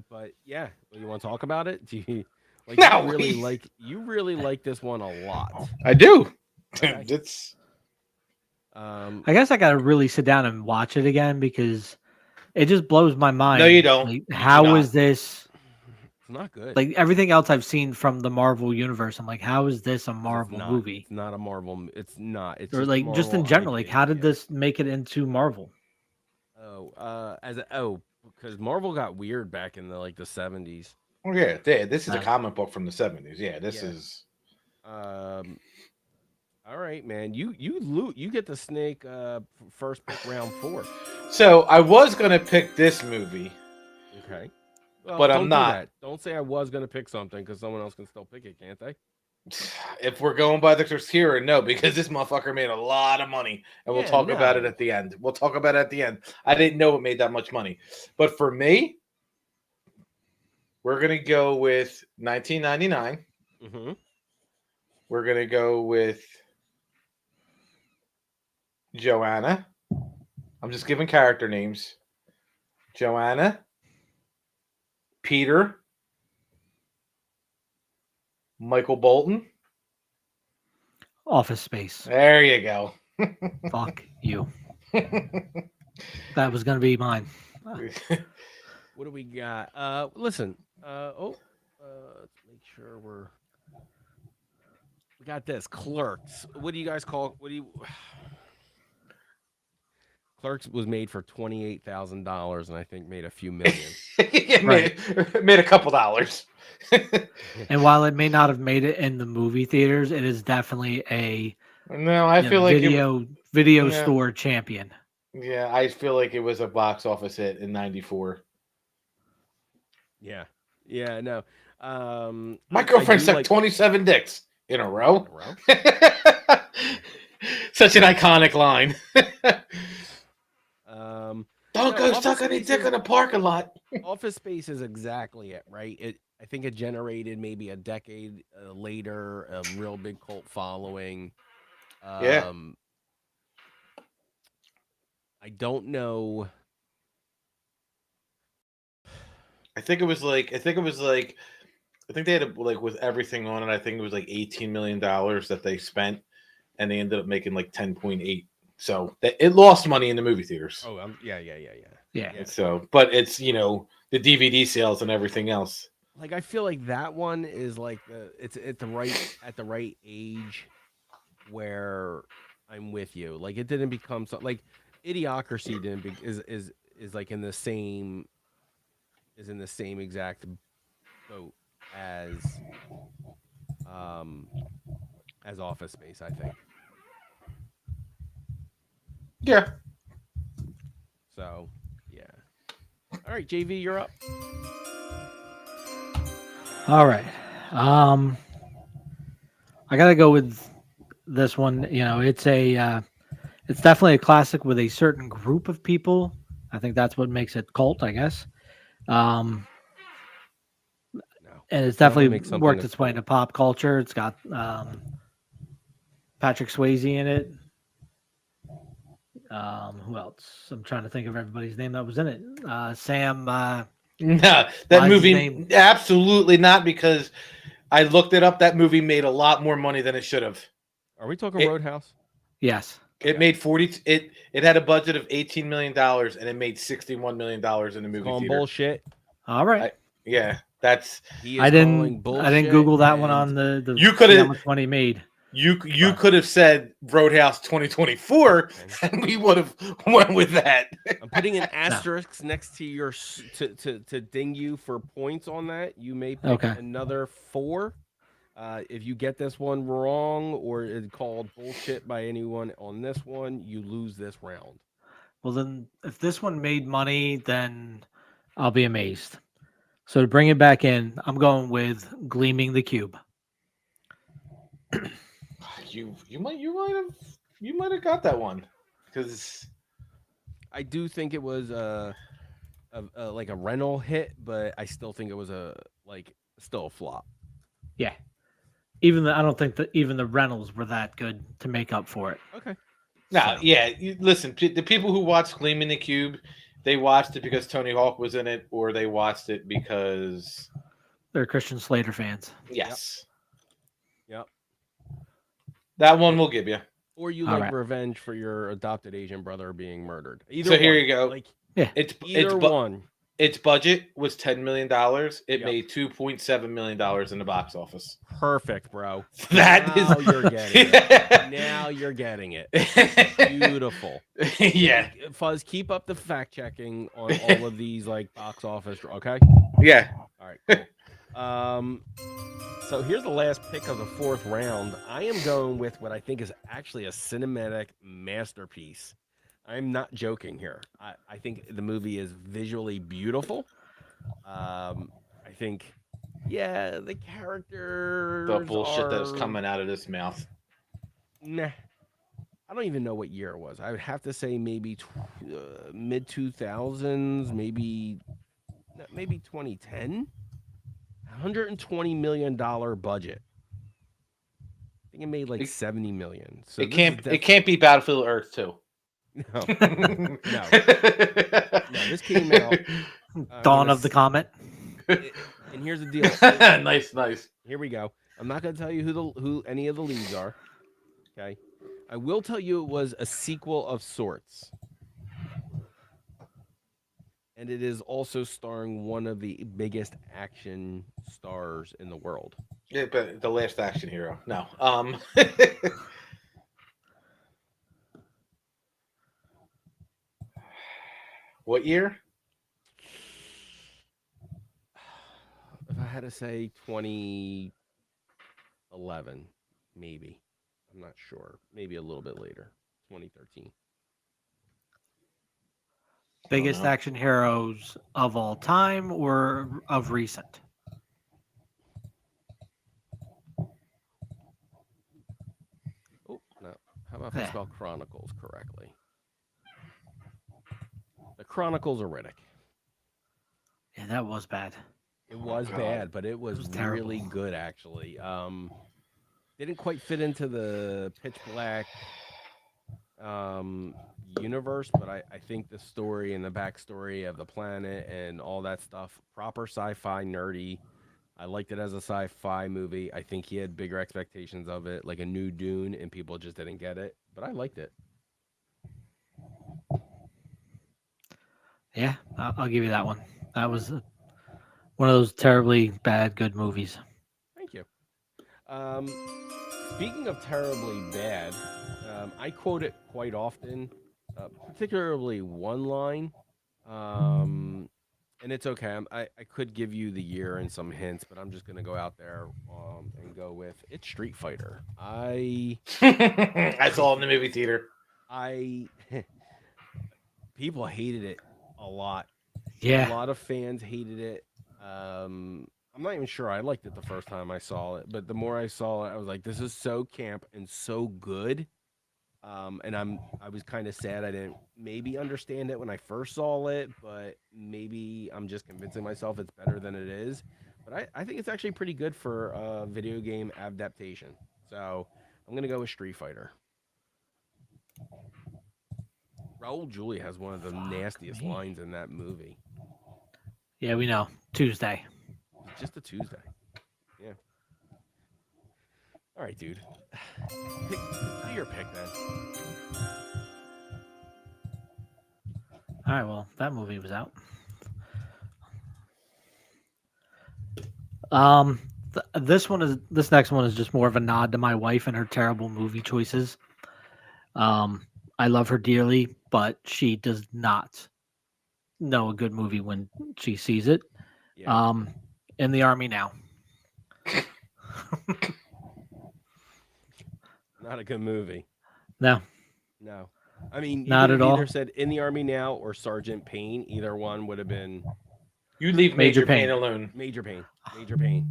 S3: But yeah, you want to talk about it? Do you you really like this one a lot?
S4: I do.
S3: Okay.
S4: It's.
S1: I guess I gotta really sit down and watch it again because it just blows my mind.
S4: No, you don't.
S1: Like, how is this?
S3: It's not good.
S1: Like everything else I've seen from the Marvel universe, I'm like, how is this a Marvel movie?
S3: It's not a Marvel. It's not. It's
S1: Or like just in
S3: Marvel
S1: general, like
S3: IP,
S1: how did
S3: yeah.
S1: this make it into Marvel?
S3: Because Marvel got weird back in the 70s.
S4: Oh yeah, this is a comic book from the 70s. Yeah, this is.
S3: All right, man. You get the snake first pick round 4.
S4: So I was gonna pick this movie.
S3: Okay. Well,
S4: But I'm
S3: don't do
S4: not.
S3: that. Don't say I was gonna pick something because someone else can still pick it, can't they?
S4: If we're going by the criteria, no, because this motherfucker made a lot of money, and we'll talk about it at the end. We'll talk about it at the end. I didn't know it made that much money, but for me, we're gonna go with 1999.
S3: Mm-hmm.
S4: We're gonna go with Joanna. I'm just giving character names. Joanna, Peter, Michael Bolton.
S1: Office Space.
S4: There you go.
S1: Fuck you. That was gonna be mine.
S3: What do we got? Listen. Let's make sure we got this. Clerks. What do you guys call? Clerks was made for $28,000 and I think made a few million.
S4: made a couple dollars.
S1: And while it may not have made it in the movie theaters, it is definitely a
S4: feel like
S1: video store champion.
S4: Yeah, I feel like it was a box office hit in '94.
S3: Yeah. Yeah, no.
S4: My girlfriend sucked 27 dicks in a row. Such an iconic line. Don't go
S3: Office
S4: suck any
S3: Space
S4: dick
S3: is-
S4: in a parking lot.
S3: Office Space is exactly it, right? I think it generated maybe a decade later a real big cult following.
S4: Yeah.
S3: I don't know.
S4: I think it was like I think they had like with everything on it. I think it was like $18 million that they spent, and they ended up making like 10.8. So it lost money in the movie theaters.
S3: Oh, yeah.
S1: Yeah.
S4: So, but it's the DVD sales and everything else.
S3: Like I feel like that one is like it's at the right age where I'm with you. Like it didn't become so like Idiocracy didn't be, is like in the same exact boat um as Office Space, I think.
S4: Yeah.
S3: So yeah. All right, JV, you're up.
S1: All right. I gotta go with this one. It's definitely a classic with a certain group of people. I think that's what makes it cult, I guess. Um,
S3: No.
S1: and it's
S3: You don't wanna
S1: definitely
S3: make something
S1: worked
S3: a
S1: its way
S3: cult.
S1: into pop culture. It's got Patrick Swayze in it. Who else? I'm trying to think of everybody's name that was in it. Sam.
S4: No, that
S1: Why is his
S4: movie
S1: name-
S4: absolutely not, because I looked it up. That movie made a lot more money than it should have.
S3: Are we talking
S4: It-
S3: Roadhouse?
S1: Yes.
S4: It made 40. It had a budget of $18 million and it made $61 million in the movie
S3: Calling
S4: theater.
S3: bullshit.
S1: All right.
S4: Yeah, that's
S3: He is
S1: I
S3: calling
S1: didn't.
S3: bullshit.
S1: I didn't Google that one
S3: and
S1: on the.
S4: You
S1: see
S4: could've-
S1: how much money he made.
S4: you
S1: Right.
S4: could have said Roadhouse 2024, and we would have went with that.
S3: I'm putting an asterisk next to your to ding you for points on that. You may pick
S1: Okay.
S3: another 4. If you get this one wrong or it's called bullshit by anyone on this one, you lose this round.
S1: Well, then, if this one made money, then I'll be amazed. So to bring it back in, I'm going with Gleaming the Cube.
S4: You might have got that one, because
S3: I do think it was like a rental hit, but I still think it was still a flop.
S1: Yeah. I don't think that even the rentals were that good to make up for it.
S3: Okay.
S4: no,
S1: So-
S4: yeah. Listen, the people who watched Gleaming the Cube, they watched it because Tony Hawk was in it, or they watched it because
S1: They're Christian Slater fans.
S4: yes,
S3: Yep.
S4: that one we'll give you.
S3: Or you
S1: All
S3: like
S1: right.
S3: revenge for your adopted Asian brother being murdered. Either
S4: So here
S3: one.
S4: you go.
S3: Like
S4: It's
S3: one.
S4: its budget was $10 million. It
S3: Yep.
S4: made $2.7 million in the box office.
S3: Perfect, bro.
S4: That
S3: Now
S4: is
S3: you're getting it. Now you're getting it. Beautiful.
S4: Yeah,
S3: Fuzz, keep up the fact checking on all of these like box office. Okay.
S4: yeah.
S3: All right. Cool. So here's the last pick of the 4th round. I am going with what I think is actually a cinematic masterpiece. I'm not joking here. I think the movie is visually beautiful. I think, yeah, the characters.
S4: The bullshit that was
S3: are-
S4: coming out of this mouth.
S3: Nah. I don't even know what year it was. I would have to say maybe mid 2000s, maybe 2010. $120 million budget. I think it made like 70 million. So
S4: It can't be Battlefield Earth 2.
S3: No. No. This came out.
S1: Dawn of the Comet.
S3: And here's the deal.
S4: Nice.
S3: Here we go. I'm not going to tell you who any of the leads are. Okay. I will tell you it was a sequel of sorts. And it is also starring one of the biggest action stars in the world.
S4: Yeah, but the last action hero. No. What year?
S3: If I had to say 2011, maybe. I'm not sure. Maybe a little bit later. 2013.
S1: Biggest
S4: know.
S1: action heroes of all time or of recent?
S3: Oh, no. How about if I
S1: Yeah.
S3: spell Chronicles correctly? The Chronicles of Riddick.
S1: Yeah, that was bad.
S3: It was
S4: God.
S3: bad, but it was,
S1: was terrible.
S3: really good actually. Didn't quite fit into the Pitch Black universe, but I think the story and the backstory of the planet and all that stuff, proper sci-fi nerdy. I liked it as a sci-fi movie. I think he had bigger expectations of it, like a new Dune, and people just didn't get it. But I liked it.
S1: Yeah, I'll give you that one. That was one of those terribly bad good movies.
S3: Thank you. Um, Speaking of terribly bad, I quote it quite often, particularly one line. And it's okay. I could give you the year and some hints, but I'm just gonna go out there and go with it's Street Fighter.
S4: I saw it in the movie theater.
S3: I people hated it a lot. A
S1: Yeah,
S3: lot of fans hated it. I'm not even sure I liked it the first time I saw it, but the more I saw it, I was like, this is so camp and so good. And I was kind of sad I didn't maybe understand it when I first saw it, but maybe I'm just convincing myself it's better than it is. But I think it's actually pretty good for a video game adaptation. So I'm gonna go with Street Fighter. Raul Julia has one of the nastiest
S1: me.
S3: lines in that movie.
S1: yeah, we know. Tuesday.
S3: It's just a Tuesday. Yeah. All right, dude. Do your pick then.
S1: All right, well, that movie was out. This next one is just more of a nod to my wife and her terrible movie choices. I love her dearly, but she does not know a good movie when she sees it.
S3: Yeah.
S1: In the Army Now.
S3: Not a good movie.
S1: No,
S3: No. I mean,
S1: Not
S3: you
S1: at
S3: could
S1: all.
S3: either said In the Army Now or Sergeant Payne. Either one would have been
S4: You leave
S1: Major
S4: Major
S1: Payne.
S4: Payne alone.
S3: Major Payne. Major Payne.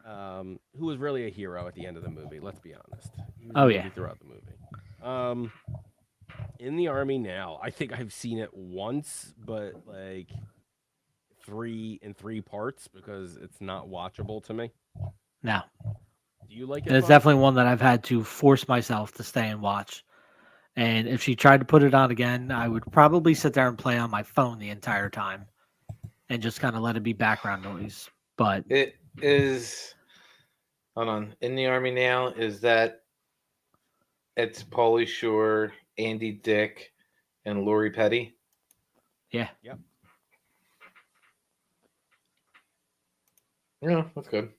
S3: Who was really a hero at the end of the movie, let's be honest. He was
S1: Oh,
S3: a
S1: yeah.
S3: movie throughout the movie. In the Army Now, I think I've seen it once, but like in three parts because it's not watchable to me.
S1: no.
S3: Do you like it?
S1: And it's
S3: Bob?
S1: definitely one that I've had to force myself to stay and watch. And if she tried to put it on again, I would probably sit there and play on my phone the entire time and just kind of let it be background noise. But
S4: It is. Hold on. In the Army Now, is that it's Pauly Shore, Andy Dick, and Lori Petty?
S1: yeah,
S3: Yep.
S4: Yeah, that's good.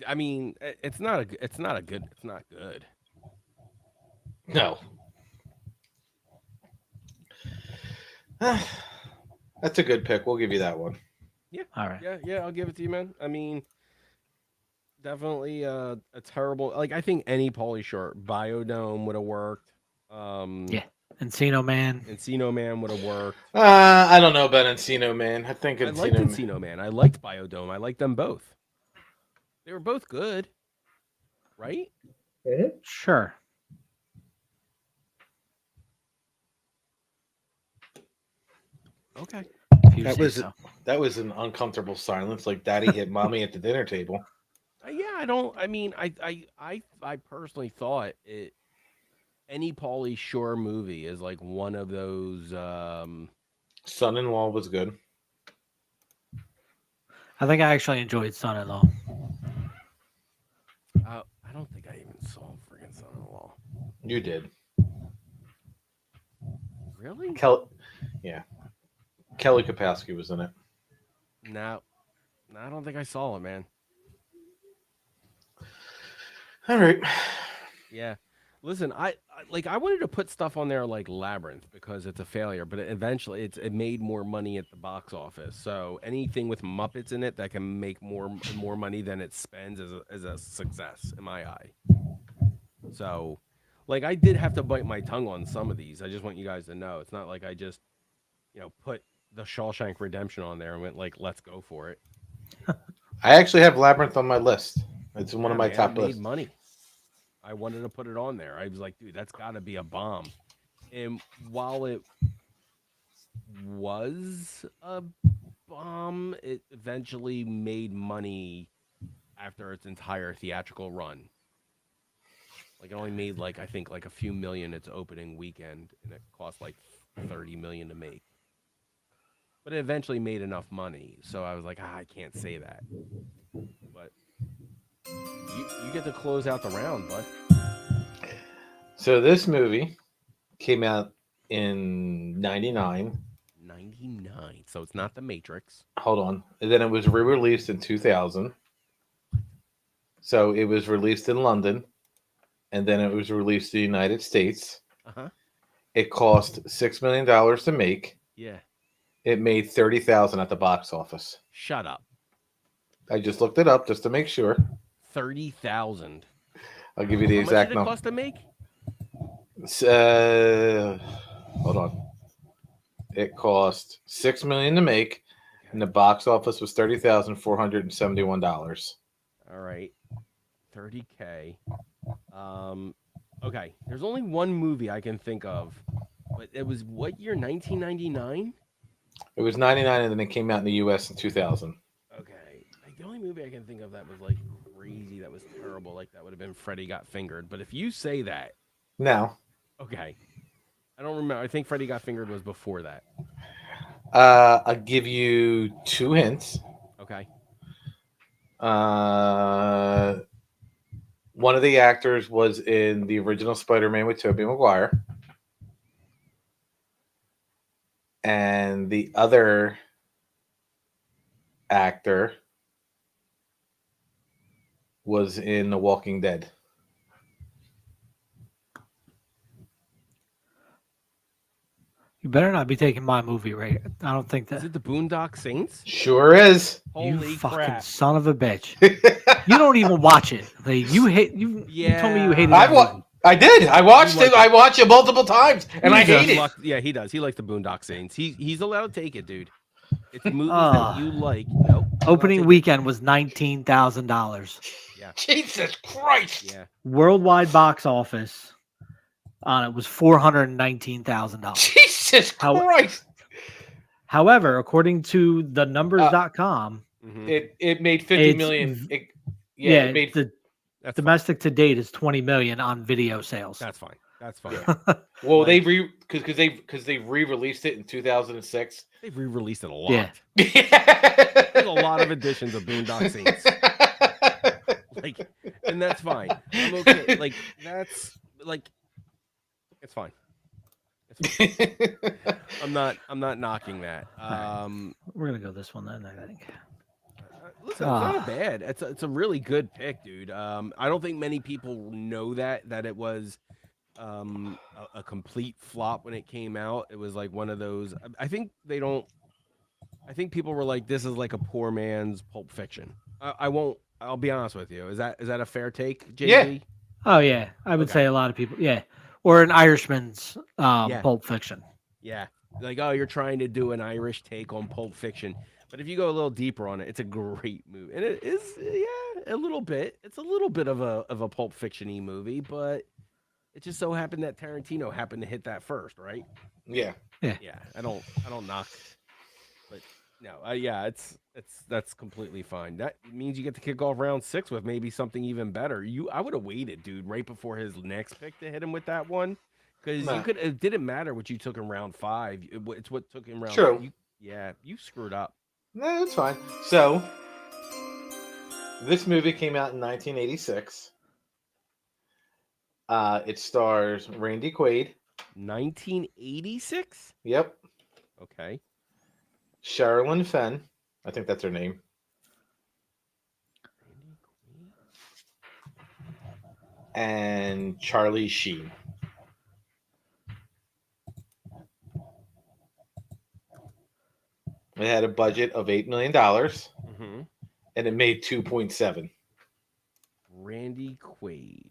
S3: I mean, it's not good.
S4: No. That's a good pick. We'll give you that one.
S3: Yeah.
S1: all right.
S3: Yeah, I'll give it to you, man. I mean, definitely a terrible. Like I think any Pauly Shore Biodome would have worked.
S1: Yeah. Encino Man.
S3: Encino Man would have worked.
S4: I don't know about Encino Man. I think
S3: I liked
S4: Encino Man.
S3: Encino Man. I liked Biodome. I liked them both. They were both good, right?
S1: Sure.
S3: Okay.
S1: If you
S4: That
S1: say
S4: was
S1: so.
S4: that was an uncomfortable silence, like Daddy hit Mommy at the dinner table.
S3: Yeah, I don't. I mean, I personally thought it. Any Pauly Shore movie is like one of those.
S4: Son-in-Law was good.
S1: I think I actually enjoyed Son-in-Law.
S3: I don't think I even saw friggin' Son-in-Law.
S4: You did.
S3: Really?
S4: Yeah. Kelly Kapowski was in it.
S3: No, I don't think I saw it, man.
S4: All right.
S3: Yeah. Listen, I wanted to put stuff on there like Labyrinth because it's a failure, but eventually it made more money at the box office. So anything with Muppets in it that can make more money than it spends is a success in my eye. So, like I did have to bite my tongue on some of these. I just want you guys to know it's not like I just put the Shawshank Redemption on there and went like, let's go for it.
S4: I actually have Labyrinth on my list. It's one of my
S3: Man,
S4: top
S3: it made
S4: lists.
S3: money. I wanted to put it on there. I was like, dude, that's got to be a bomb. And while it was a bomb, it eventually made money after its entire theatrical run. Like it only made like I think like a few million its opening weekend, and it cost like 30 million to make. But it eventually made enough money, so I was like, I can't say that. But you get to close out the round, bud.
S4: So this movie came out in '99.
S3: 99. So it's not The Matrix.
S4: Hold on. And then it was re-released in 2000. So it was released in London, and then it was released in the United States.
S3: Uh-huh.
S4: It cost $6 million to make.
S3: Yeah.
S4: It made 30,000 at the box office.
S3: Shut up.
S4: I just looked it up just to make sure.
S3: 30,000.
S4: I'll give you the
S3: How
S4: exact
S3: much did it
S4: number.
S3: cost to make?
S4: Hold on. It cost $6 million to make, and the box office was $30,471.
S3: All right. 30K. Okay. There's only one movie I can think of. But it was what year? 1999?
S4: It was 99, and then it came out in the U.S. in 2000.
S3: Okay. Like, the only movie I can think of that was like crazy, that was terrible, like that would have been Freddy Got Fingered. But if you say that,
S4: Now,
S3: okay. I don't remember. I think Freddy Got Fingered was before that.
S4: I'll give you 2 hints.
S3: Okay.
S4: One of the actors was in the original Spider-Man with Tobey Maguire. And the other actor was in The Walking Dead.
S1: You better not be taking my movie, right? I don't think
S3: Is
S1: that.
S3: it the Boondock Saints?
S4: Sure is.
S1: You
S3: Holy
S1: fucking
S3: crap.
S1: son of a bitch! You don't even watch it. Like, you hate you. You told me you hated
S4: I
S1: that
S4: wa-
S1: movie.
S4: I did. I watched
S3: You like
S4: it. I watched it multiple times, and I
S1: Jesus.
S4: hate it.
S3: Yeah, he does. He likes the Boondock Saints. He's allowed to take it, dude. It's movies
S1: Ah.
S3: that you like. Nope. you're allowed to
S1: Opening
S3: take
S1: weekend was $19,000.
S3: it. Yeah.
S4: Jesus Christ.
S3: Yeah.
S1: Worldwide box office on it was $419,000.
S4: Jesus
S1: How-
S4: Christ.
S1: However, according to the numbers.com,
S3: Mhm.
S4: It made 50
S1: It's
S4: million.
S1: v-
S4: It made
S1: the
S3: That's
S1: domestic to date is 20 million on video sales.
S3: fine. That's fine. That's fine.
S4: well.
S3: like-
S4: Because they re-released it in 2006.
S3: They've re-released it a lot.
S1: Yeah.
S3: There's a lot of editions of Boondock Saints. Like, and that's fine. I'm okay. Like, that's like, it's fine. It's fine. I'm not knocking that.
S1: We're gonna go this one then, I think.
S3: Listen, it's not bad. It's a really good pick, dude. I don't think many people know that it was a complete flop when it came out. It was like one of those. I think they don't. I think people were like, "This is like a poor man's Pulp Fiction." I won't. I'll be honest with you. Is that a fair take, JD?
S4: Yeah.
S1: Oh yeah, I would
S3: Okay.
S1: say a lot of people. Yeah, or an Irishman's
S3: Yeah.
S1: Pulp Fiction.
S3: Yeah. Like, oh, you're trying to do an Irish take on Pulp Fiction. But if you go a little deeper on it, it's a great movie. And it is, yeah, a little bit. It's a little bit of a Pulp Fiction-y movie, but it just so happened that Tarantino happened to hit that first, right?
S4: Yeah.
S3: Yeah. I don't knock. But no, yeah, that's completely fine. That means you get to kick off round 6 with maybe something even better. I would have waited, dude, right before his next pick to hit him with that one. Because
S4: Nah.
S3: it didn't matter what you took in round 5. It's what took in round.
S4: True.
S3: You screwed up.
S4: No, that's fine. So, this movie came out in 1986. It stars Randy Quaid.
S3: 1986.
S4: Yep.
S3: Okay.
S4: Sherilyn Fenn. I think that's her name. And Charlie Sheen. It had a budget of $8 million,
S3: Mm-hmm.
S4: and it made 2.7.
S3: Randy Quaid.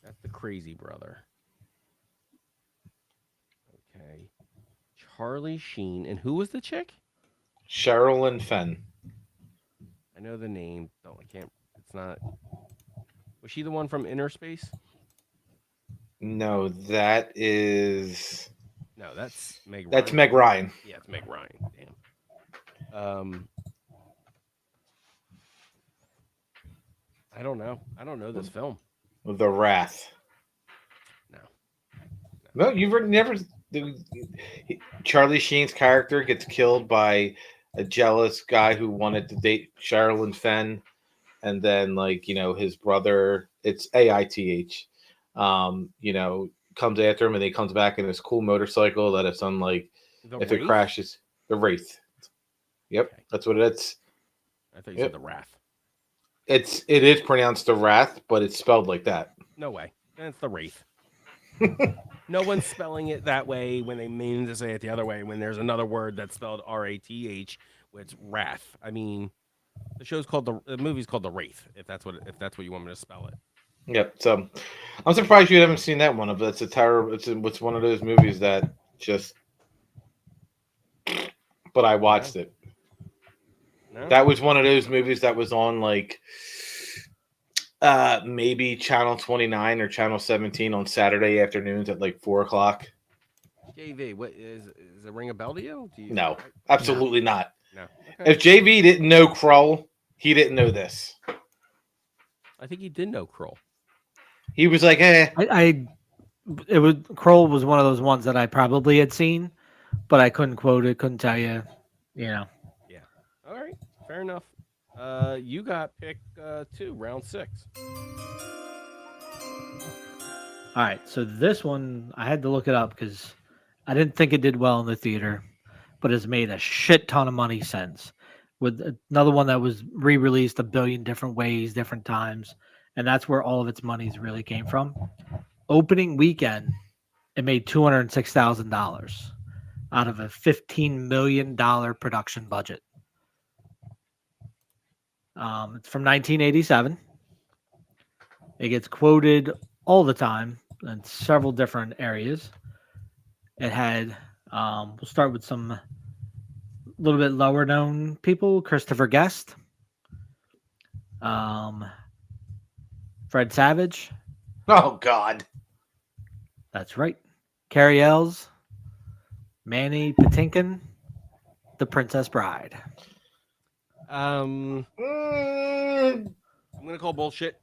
S3: That's the crazy brother. Okay. Charlie Sheen. And who was the chick?
S4: Sherilyn Fenn.
S3: I know the name. No, I can't. It's not. Was she the one from Inner Space?
S4: No, that is
S3: No, that's Meg.
S4: that's
S3: Ryan.
S4: Meg Ryan.
S3: Yeah, it's Meg Ryan. Damn. I don't know. I don't know this film.
S4: The Wrath.
S3: No.
S4: No, you've never. Charlie Sheen's character gets killed by a jealous guy who wanted to date Sherilyn Fenn, and then his brother. It's AITH. Comes after him, and he comes back in this cool motorcycle that it's on if it crashes, the Wraith. Yep, okay. That's what it's.
S3: I thought you said the Wrath.
S4: It is pronounced the Wrath, but it's spelled like that.
S3: No way. It's the Wraith. No one's spelling it that way when they mean to say it the other way. When there's another word that's spelled RATH, it's Wrath. I mean, the movie's called The Wraith. If that's what you want me to spell it.
S4: Yep. So, I'm surprised you haven't seen that one. That's a terrible. It's one of those movies that just. But I watched it. No? That was one of those movies that was on maybe Channel 29 or Channel 17 on Saturday afternoons at 4:00.
S3: JV, what is it ring a bell to you?
S4: No, absolutely not.
S3: No. Okay.
S4: If JV didn't know Krull, he didn't know this.
S3: I think he did know Krull.
S4: He was like, eh.
S1: Krull was one of those ones that I probably had seen, but I couldn't quote it, couldn't tell you,
S3: Yeah. All right. Fair enough. You got pick 2, round 6.
S1: All right. So this one, I had to look it up because I didn't think it did well in the theater, but it's made a shit ton of money since. With another one that was re-released a billion different ways, different times, and that's where all of its monies really came from. Opening weekend, it made $206,000 out of a $15 million production budget. It's from 1987. It gets quoted all the time in several different areas. It had, we'll start with some little bit lower known people. Christopher Guest, Fred Savage.
S4: Oh God,
S1: that's right. Carrie Ells, Manny Patinkin, The Princess Bride.
S3: I'm gonna call bullshit.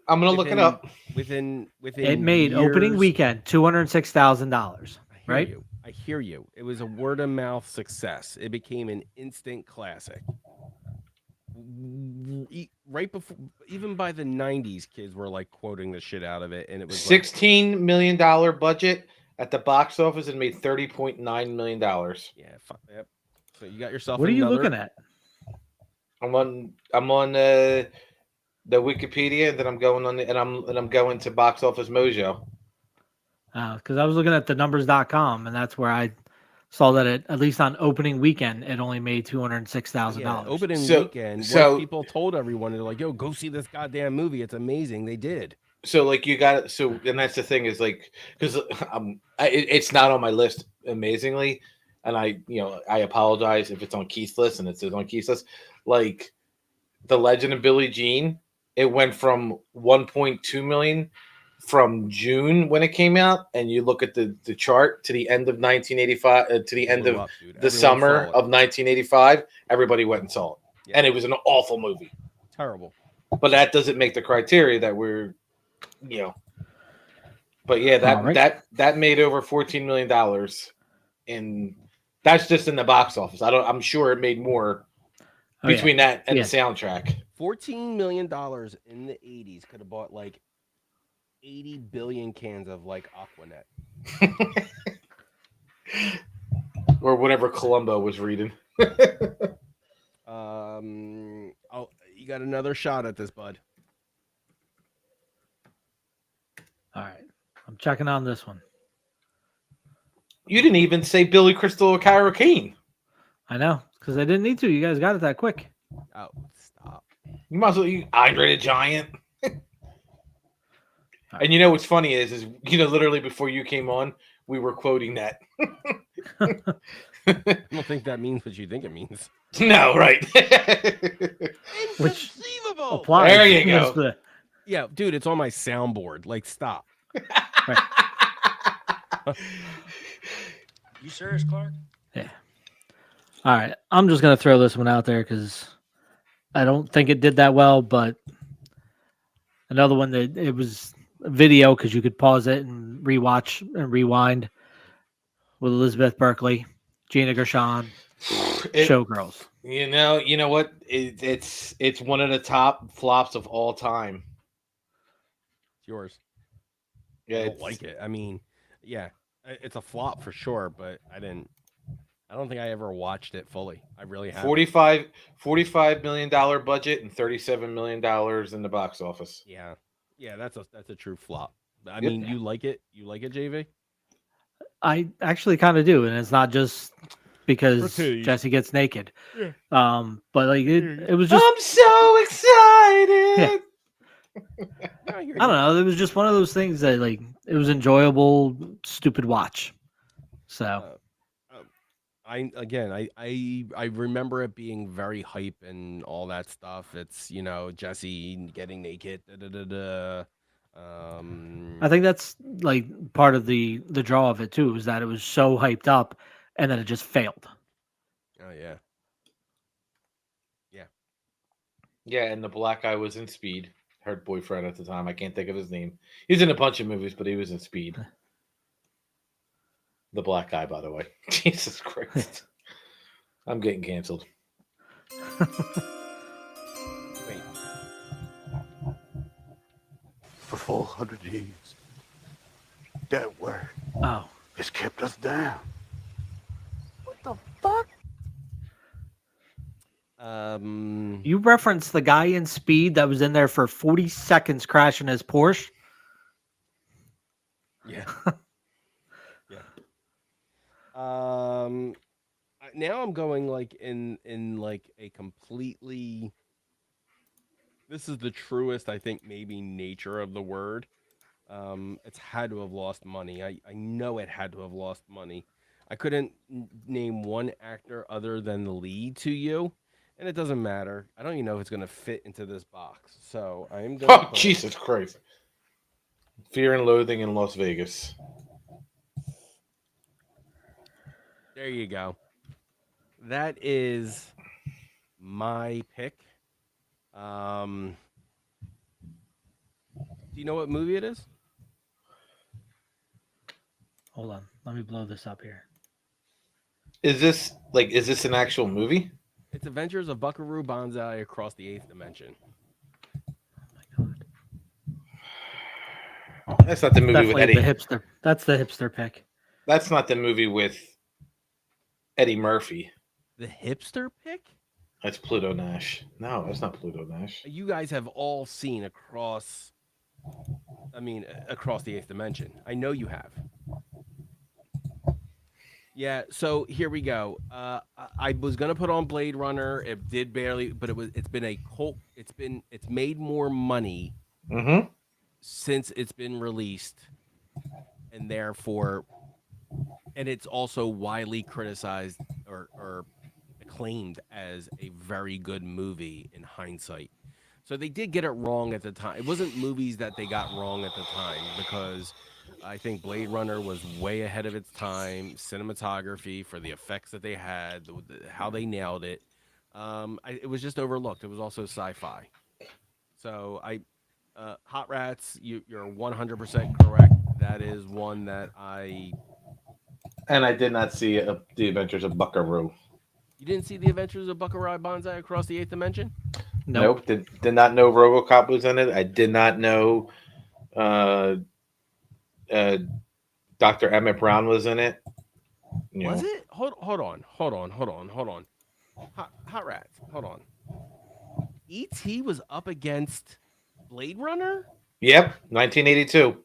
S4: I'm gonna look it up.
S3: Within
S1: it made
S3: years,
S1: opening weekend $206,000. Right?
S3: I hear you. It was a word of mouth success. It became an instant classic. Right before, even by the 90s, kids were quoting the shit out of it, and it was
S4: $16 million budget at the box office and made $30.9 million.
S3: Yeah, yep. So you got yourself.
S1: What are you looking at?
S4: I'm on the Wikipedia, and then I'm going on I'm going to Box Office Mojo.
S1: Because I was looking at the numbers.com, and that's where I saw that at least on opening weekend, it only made $206,000.
S3: Yeah, opening weekend, so people told everyone, they're like, "Yo, go see this goddamn movie. It's amazing." They did.
S4: So you got it. So, and that's the thing is because it's not on my list, amazingly, and I apologize if it's on Keith's list, and it says on Keith's list. The Legend of Billie Jean, it went from 1.2 million from June when it came out, and you look at the chart to the end of 1985, to the end of the summer of 1985, everybody went and saw it, and it was an awful movie,
S3: terrible.
S4: But that doesn't make the criteria that we're, But yeah, that made over $14 million, and that's just in the box office. I'm sure it made more between that and the soundtrack.
S3: $14 million in the 80s could have bought 80 billion cans of Aquanet.
S4: Or whatever Columbo was reading.
S3: Oh, you got another shot at this, bud.
S1: All right. I'm checking on this one.
S4: You didn't even say Billy Crystal O'Carroll Kane.
S1: I know, because I didn't need to. You guys got it that quick.
S3: Oh, stop.
S4: You might as well use Andre the Giant. And you know what's funny is literally before you came on, we were quoting that.
S3: I don't think that means what you think it means.
S4: No, right.
S3: Inconceivable.
S1: Applies.
S4: There you go.
S3: Yeah, dude, it's on my soundboard. Like, stop.
S1: Right.
S5: You serious, Clark?
S1: Yeah. All right. I'm just gonna throw this one out there because I don't think it did that well, but another one that it was a video because you could pause it and rewatch and rewind with Elizabeth Berkley, Gina Gershon, Showgirls.
S4: You know what? It's one of the top flops of all time.
S3: It's yours.
S4: Yeah,
S3: I don't like it. I mean, yeah, it's a flop for sure, but I don't think I ever watched it fully. I really haven't.
S4: $45 million budget and $37 million in the box office.
S3: Yeah, yeah, that's a true flop. I
S4: Yep.
S3: mean, you like it? You like it, JV?
S1: I actually kind of do, and it's not just because
S3: Pretty.
S1: Jesse gets naked.
S3: Yeah.
S1: But like it was just
S4: I'm so excited.
S1: I don't know. It was just one of those things that like it was enjoyable, stupid watch. So
S3: I remember it being very hype and all that stuff. It's Jesse getting naked.
S1: I think that's like part of the draw of it too, is that it was so hyped up and then it just failed.
S3: Oh yeah.
S4: Yeah, and the black guy was in Speed. Her boyfriend at the time. I can't think of his name. He was in a bunch of movies, but he was in Speed. The black guy, by the way. Jesus Christ. I'm getting canceled.
S3: Wait.
S6: For 400 years, that word
S1: Oh,
S6: has kept us down.
S1: you referenced the guy in Speed that was in there for 40 seconds crashing his Porsche.
S3: Yeah. Yeah. Now I'm going like in like a completely. This is the truest, I think, maybe nature of the word. It's had to have lost money. I know it had to have lost money. I couldn't name one actor other than the lead to you, and it doesn't matter. I don't even know if it's going to fit into this box. So I am going.
S4: Oh, Jesus Christ. Fear and Loathing in Las Vegas.
S3: There you go. That is my pick. Do you know what movie it is?
S1: Hold on, let me blow this up here.
S4: Is this an actual movie?
S3: It's Adventures of Buckaroo Banzai Across the Eighth Dimension.
S1: Oh my god.
S4: That's not the movie with
S1: Definitely
S4: Eddie.
S1: the hipster. That's the hipster pick.
S4: That's not the movie with Eddie Murphy.
S3: The hipster pick?
S4: That's Pluto Nash. No, that's not Pluto Nash.
S3: You guys have all seen across the eighth dimension. I know you have. Yeah, so here we go. I was gonna put on Blade Runner. It did barely, but it's been a cult. It's made more money since it's been released, and therefore, and it's also widely criticized or acclaimed as a very good movie in hindsight. So they did get it wrong at the time. It wasn't movies that they got wrong at the time, because I think Blade Runner was way ahead of its time. Cinematography, for the effects that they had, how they nailed it. It was just overlooked. It was also sci-fi. So Hot Rats, you're 100% correct. That is one that
S4: And I did not see The Adventures of Buckaroo.
S3: You didn't see The Adventures of Buckaroo Banzai Across the Eighth Dimension?
S4: Nope. Did not know RoboCop was in it. I did not know Dr. Emmett Brown was in it.
S3: Was it? Hold on. Hot Rats. Hold on. E.T. was up against Blade Runner?
S4: Yep, 1982.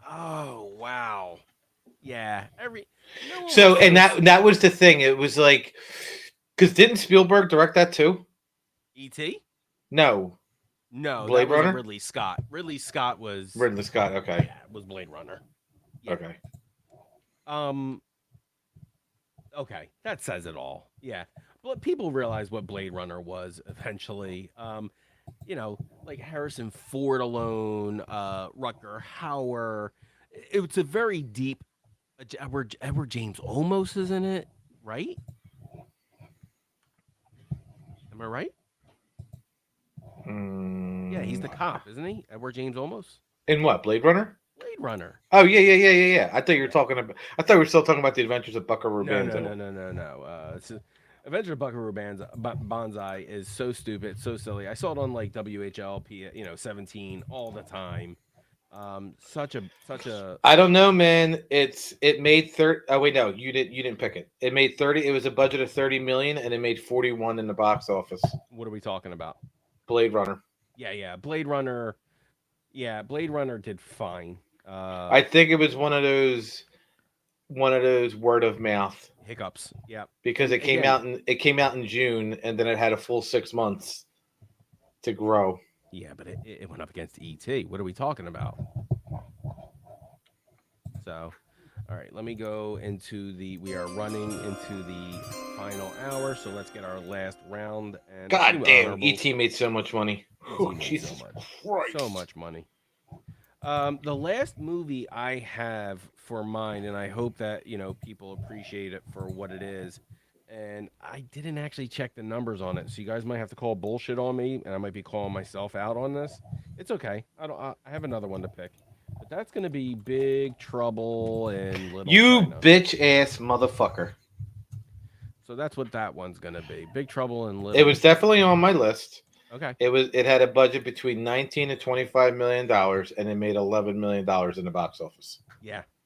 S3: Oh, wow. Yeah.
S4: And that was the thing. It was like, because didn't Spielberg direct that too?
S3: E.T.?
S4: No,
S3: Blade
S4: Runner?
S3: Was Ridley Scott. Ridley Scott.
S4: Okay.
S3: Yeah, was Blade Runner. Yeah.
S4: Okay.
S3: Okay, that says it all. Yeah, but people realize what Blade Runner was eventually. like Harrison Ford alone, Rutger Hauer. It's a very deep. Edward James Olmos is in it, right? Am I right? Yeah, he's the cop, isn't he? Edward James Olmos.
S4: In what, Blade Runner?
S3: Blade Runner.
S4: Oh yeah. I thought you were talking about. I thought we were still talking about the Adventures of Buckaroo Banzai.
S3: No. Adventure of Buckaroo Banzai is so stupid, so silly. I saw it on like WHLP, 17 all the time. Such a.
S4: I don't know, man. It made 30. Oh wait, no, you didn't pick it. It made 30. It was a budget of 30 million, and it made 41 in the box office.
S3: What are we talking about?
S4: Blade Runner.
S3: Yeah, Blade Runner. Yeah, Blade Runner did fine.
S4: I think it was one of those word of mouth
S3: hiccups. Yeah,
S4: because it came out in June, and then it had a full 6 months to grow.
S3: Yeah, but it went up against ET. What are we talking about? So, all right, let me go into we are running into the final hour, so let's get our last round. And
S4: God damn, ET made so much money.
S3: Oh, Jesus Christ. So much money. The last movie I have for mine, and I hope that, people appreciate it for what it is. And I didn't actually check the numbers on it, so you guys might have to call bullshit on me, and I might be calling myself out on this. It's okay. I have another one to pick, but that's gonna be Big Trouble in Little China.
S4: Bitch ass motherfucker.
S3: So that's what that one's gonna be. Big Trouble in Little.
S4: It was definitely on my list.
S3: Okay.
S4: It had a budget between $19 and $25 million, and it made $11 million in the box office.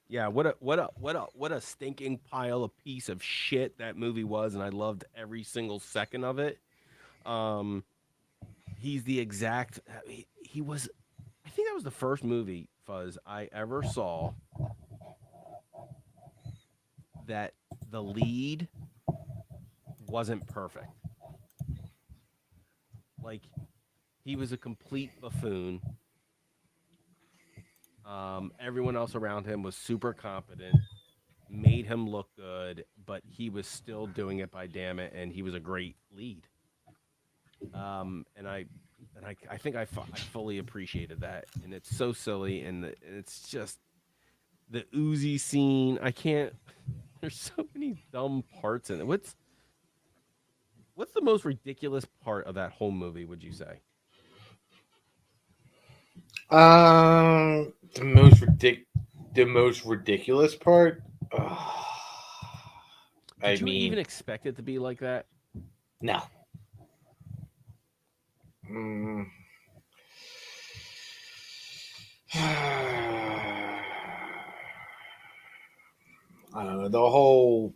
S3: Yeah, what a stinking pile of piece of shit that movie was, and I loved every single second of it. He's the exact. He was. I think that was the first movie, Fuzz, I ever saw that the lead wasn't perfect. Like, he was a complete buffoon. Everyone else around him was super competent, made him look good, but he was still doing it by damn it, and he was a great lead. And I think I fully appreciated that, and it's so silly, and it's just the Uzi scene. I can't. There's so many dumb parts in it. What's the most ridiculous part of that whole movie, would you say?
S4: The most ridiculous part.
S3: Did you even expect it to be like that?
S4: No. I don't know, the whole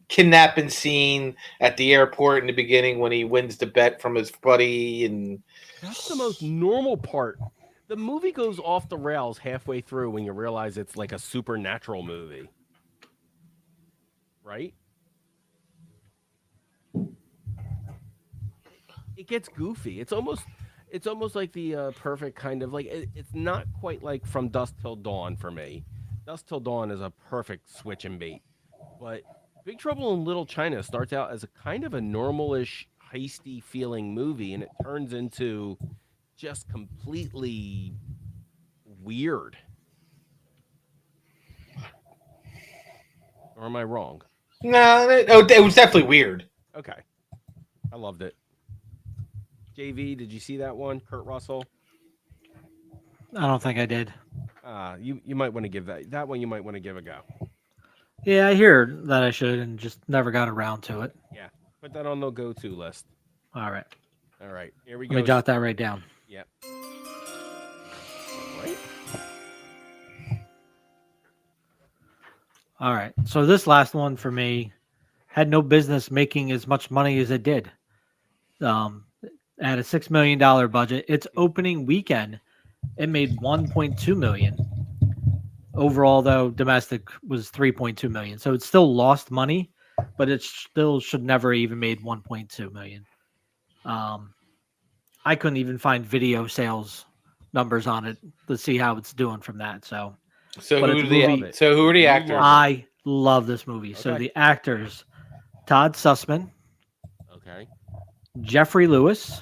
S4: kidnapping scene at the airport in the beginning when he wins the bet from his buddy, and
S3: that's the most normal part. The movie goes off the rails halfway through when you realize it's like a supernatural movie. Right? It gets goofy. It's almost like the perfect kind of like it's not quite like From Dusk Till Dawn for me. Dusk Till Dawn is a perfect switch and bait. But Big Trouble in Little China starts out as a kind of a normal-ish, heisty feeling movie, and it turns into just completely weird. Or am I wrong?
S4: No, it was definitely weird.
S3: Okay. I loved it. JV, did you see that one? Kurt Russell?
S1: I don't think I did.
S3: You might want to give that one. You might want to give a go.
S1: Yeah, I hear that I should, and just never got around to it.
S3: Yeah, put that on the go-to list.
S1: All right.
S3: Here we go.
S1: Let me jot that right down.
S3: Yep. Right.
S1: All right. So this last one for me had no business making as much money as it did. At a $6 million budget, its opening weekend, it made $1.2 million. Overall, though, domestic was $3.2 million. So it still lost money, but it still should never even made $1.2 million. I couldn't even find video sales numbers on it to see how it's doing from that. So
S4: who are the actors?
S1: I love this movie. Okay. So the actors, Todd Sussman.
S3: Okay.
S1: Jeffrey Lewis.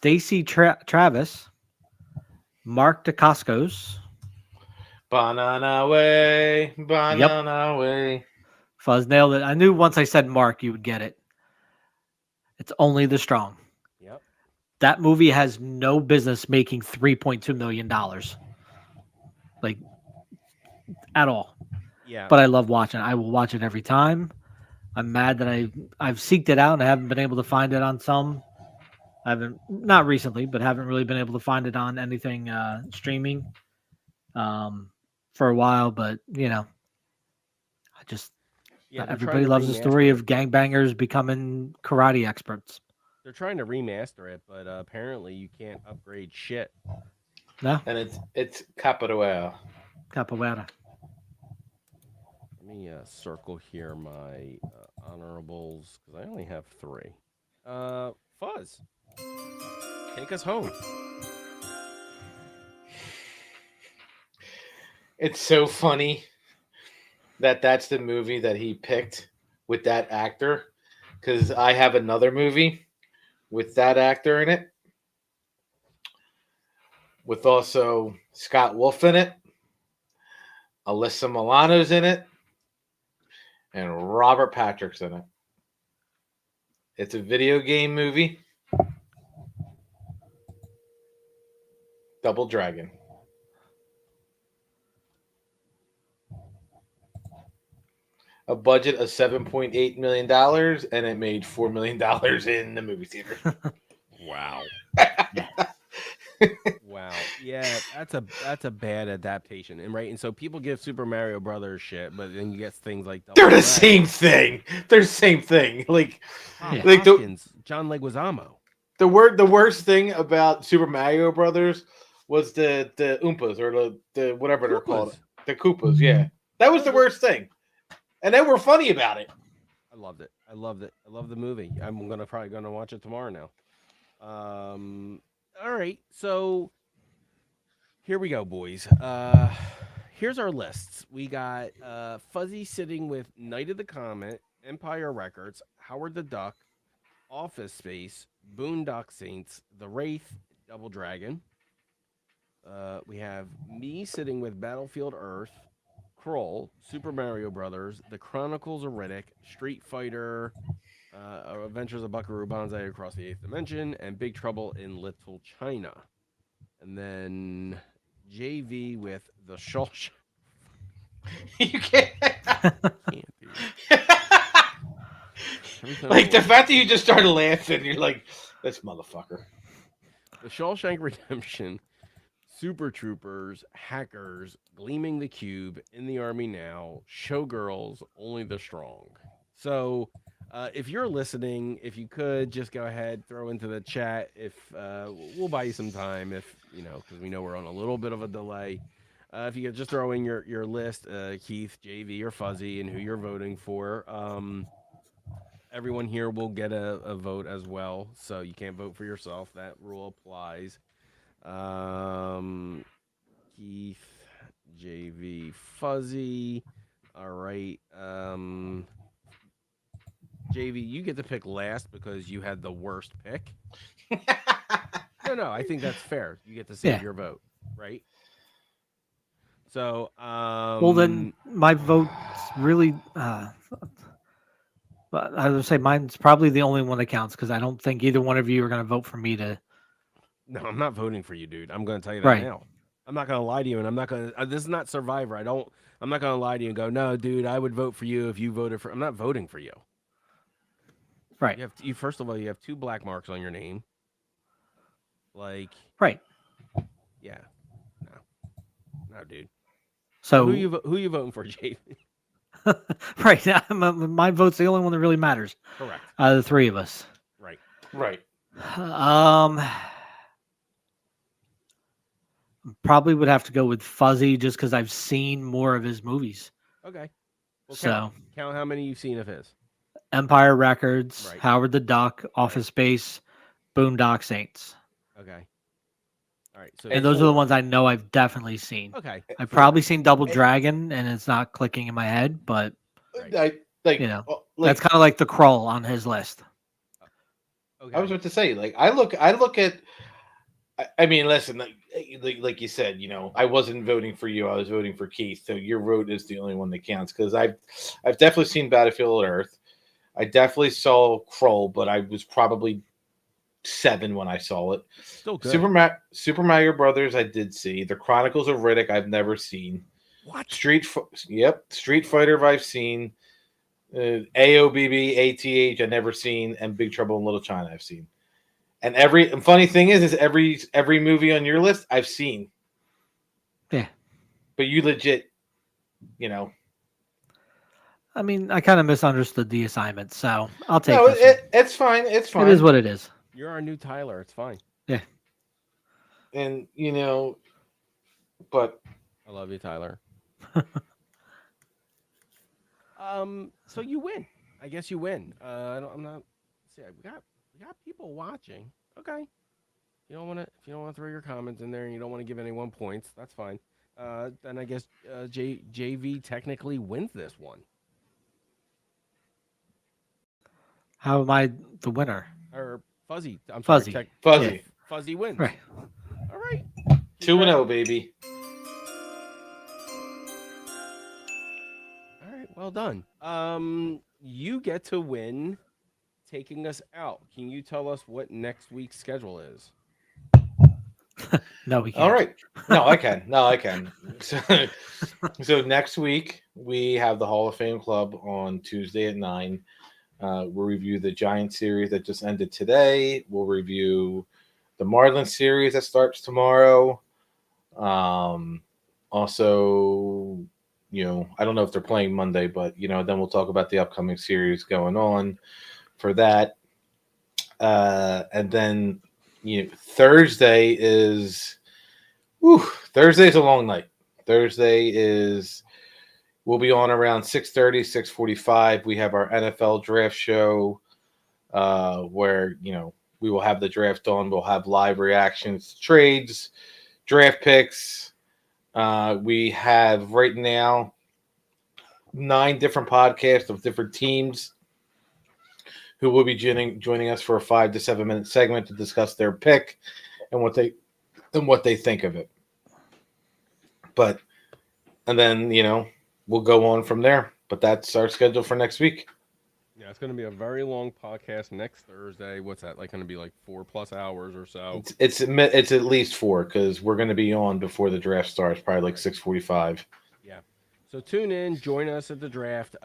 S1: Stacy Travis, Mark Dacascos.
S4: Banana way, banana way.
S1: Fuzz nailed it. I knew once I said Mark, you would get it. It's Only the Strong.
S3: Yep.
S1: That movie has no business making $3.2 million. Like, at all.
S3: Yeah.
S1: But I love watching it. I will watch it every time. I'm mad that I've seeked it out and I haven't been able to find it on some. I haven't, not recently, but haven't really been able to find it on anything streaming for a while. But, I just,
S3: Yeah.
S1: everybody loves the story of gangbangers becoming karate experts.
S3: They're trying to remaster it, but apparently you can't upgrade shit.
S1: No?
S4: And it's Capoeira.
S1: Capoeira.
S3: Let me circle here my honorables because I only have 3. Fuzz, take us home.
S4: It's so funny that that's the movie that he picked with that actor, because I have another movie with that actor in it, with also Scott Wolf in it, Alyssa Milano's in it, and Robert Patrick's in it. It's a video game movie. Double Dragon. A budget of $7.8 million, and it made $4 million in the movie theater.
S3: Wow. Wow. Yeah, that's a bad adaptation. And so people give Super Mario Brothers shit, but then you get things like
S4: They're the same thing. They're the same thing. Like
S3: Hopkins, John Leguizamo.
S4: The worst thing about Super Mario Brothers was the Oompas, or the whatever they're called. The Koopas, yeah. That was the worst thing. And they were funny about it.
S3: I loved it. I loved the movie. I'm probably gonna watch it tomorrow now. All right, so here we go, boys. Here's our lists. We got Fuzzy sitting with Night of the Comet, Empire Records, Howard the Duck, Office Space, Boondock Saints, The Wraith, Double Dragon. We have me sitting with Battlefield Earth, Kroll, Super Mario Brothers, The Chronicles of Riddick, Street Fighter, Adventures of Buckaroo Banzai Across the Eighth Dimension, and Big Trouble in Little China. And then JV with The Shawshank.
S4: You can't.
S3: Can't do
S4: Like the fact that you just started laughing, you're like, this motherfucker.
S3: The Shawshank Redemption, Super Troopers, Hackers, Gleaming the Cube, In the Army Now, Showgirls, Only the Strong. So, if you're listening, if you could just go ahead, throw into the chat. If we'll buy you some time, if because we know we're on a little bit of a delay. If you could just throw in your list, Keith, JV, or Fuzzy, and who you're voting for. Everyone here will get a vote as well, so you can't vote for yourself. That rule applies. Keith, JV, Fuzzy. All right. JV, you get to pick last because you had the worst pick. No, I think that's fair. You get to save your vote, right? So,
S1: well, then my vote's really. But I would say mine's probably the only one that counts because I don't think either one of you are going to vote for me to.
S3: No, I'm not voting for you, dude. I'm going to tell you that now. I'm not going to lie to you, and I'm not going to. This is not Survivor. I'm not going to lie to you and go, no, dude, I would vote for you if you voted for. I'm not voting for you.
S1: Right.
S3: You first of all, you have 2 black marks on your name. Like.
S1: Right.
S3: Yeah. No, dude.
S1: So
S3: who you voting for, JV?
S1: Right. My vote's the only one that really matters.
S3: Correct.
S1: Out of the 3 of us.
S3: Right.
S1: Probably would have to go with Fuzzy just because I've seen more of his movies.
S3: Okay. Well,
S1: so
S3: count how many you've seen of his.
S1: Empire Records, Howard the Duck, Office Space, Boondock Saints.
S3: Okay. All right. So
S1: and those are the ones I know I've definitely seen.
S3: Okay.
S1: I've probably seen Double Dragon, and it's not clicking in my head, but
S4: that's
S1: kind of like the Kroll on his list.
S4: Okay. I was about to say, like, I look at I mean, listen, like you said, I wasn't voting for you. I was voting for Keith. So your vote is the only one that counts because I've definitely seen Battlefield Earth. I definitely saw Kroll, but I was probably 7 when I saw it.
S3: Still good.
S4: Super Mario Brothers, I did see. The Chronicles of Riddick, I've never seen.
S3: What?
S4: Street Fighter, I've seen. AOBB, ATH, I never seen, and Big Trouble in Little China, I've seen. And funny thing is every movie on your list I've seen.
S1: Yeah.
S4: But you legit,
S1: I mean, I kind of misunderstood the assignment, so I'll take
S4: no,
S1: this.
S4: it's fine. It's fine.
S1: It is what it is.
S3: You're our new Tyler. It's fine.
S1: Yeah.
S4: And but
S3: I love you, Tyler. So you win. I guess you win. I'm not. See, we got people watching. Okay. If you don't want to throw your comments in there and you don't want to give anyone points, that's fine. Then I guess JV technically wins this one.
S1: How am I the winner?
S3: Or Fuzzy. I'm
S1: Fuzzy.
S3: sorry.
S4: Fuzzy.
S3: Yeah, Fuzzy wins.
S1: Right.
S3: All right.
S4: 2-0, baby.
S3: All right. Well done. You get to win taking us out. Can you tell us what next week's schedule is?
S1: No, we can't.
S4: All right. No, I can. So next week we have the Hall of Fame Club on Tuesday at 9. We'll review the Giant series that just ended today. We'll review the Marlins series that starts tomorrow. Also, I don't know if they're playing Monday, but then we'll talk about the upcoming series going on for that. And then Thursday is Thursday's a long night. We'll be on around 6:30, 6:45. We have our NFL draft show where we will have the draft on. We'll have live reactions, trades, draft picks. We have right now 9 different podcasts of different teams who will be joining us for a 5 to 7 minute segment to discuss their pick and what they think of it. And then we'll go on from there. But that's our schedule for next week.
S3: Yeah, it's going to be a very long podcast next Thursday. What's that like? Going to be like 4+ hours or so?
S4: It's at least 4 because we're going to be on before the draft starts, probably like 6:45.
S3: Yeah. So tune in, join us at the draft.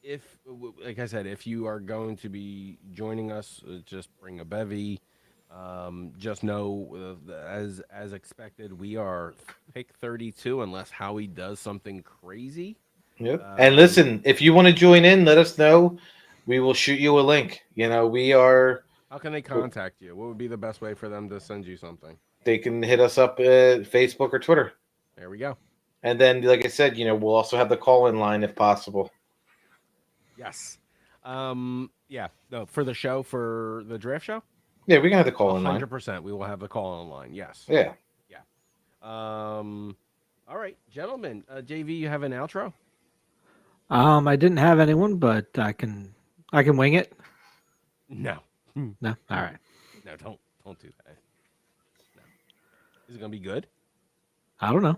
S3: If, like I said, if you are going to be joining us, just bring a bevy. Just know, as expected, we are pick 32 unless Howie does something crazy.
S4: Yep. And listen, if you want to join in, let us know. We will shoot you a link. We are.
S3: How can they contact you? What would be the best way for them to send you something?
S4: They can hit us up at Facebook or Twitter.
S3: There we go.
S4: And then, like I said, we'll also have the call-in line if possible.
S3: Yes. Yeah. No, for the show, for the draft show?
S4: Yeah, we can have the call-in line.
S3: 100%. We will have the call-in line. Yes.
S4: Yeah.
S3: Yeah. All right, gentlemen. JV, you have an outro?
S1: I didn't have anyone, but I can wing it.
S3: No.
S1: No. All right.
S3: No, don't do that. No. Is it gonna be good?
S1: I don't know.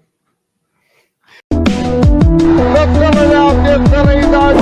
S6: Look coming out, get Billy Dodge.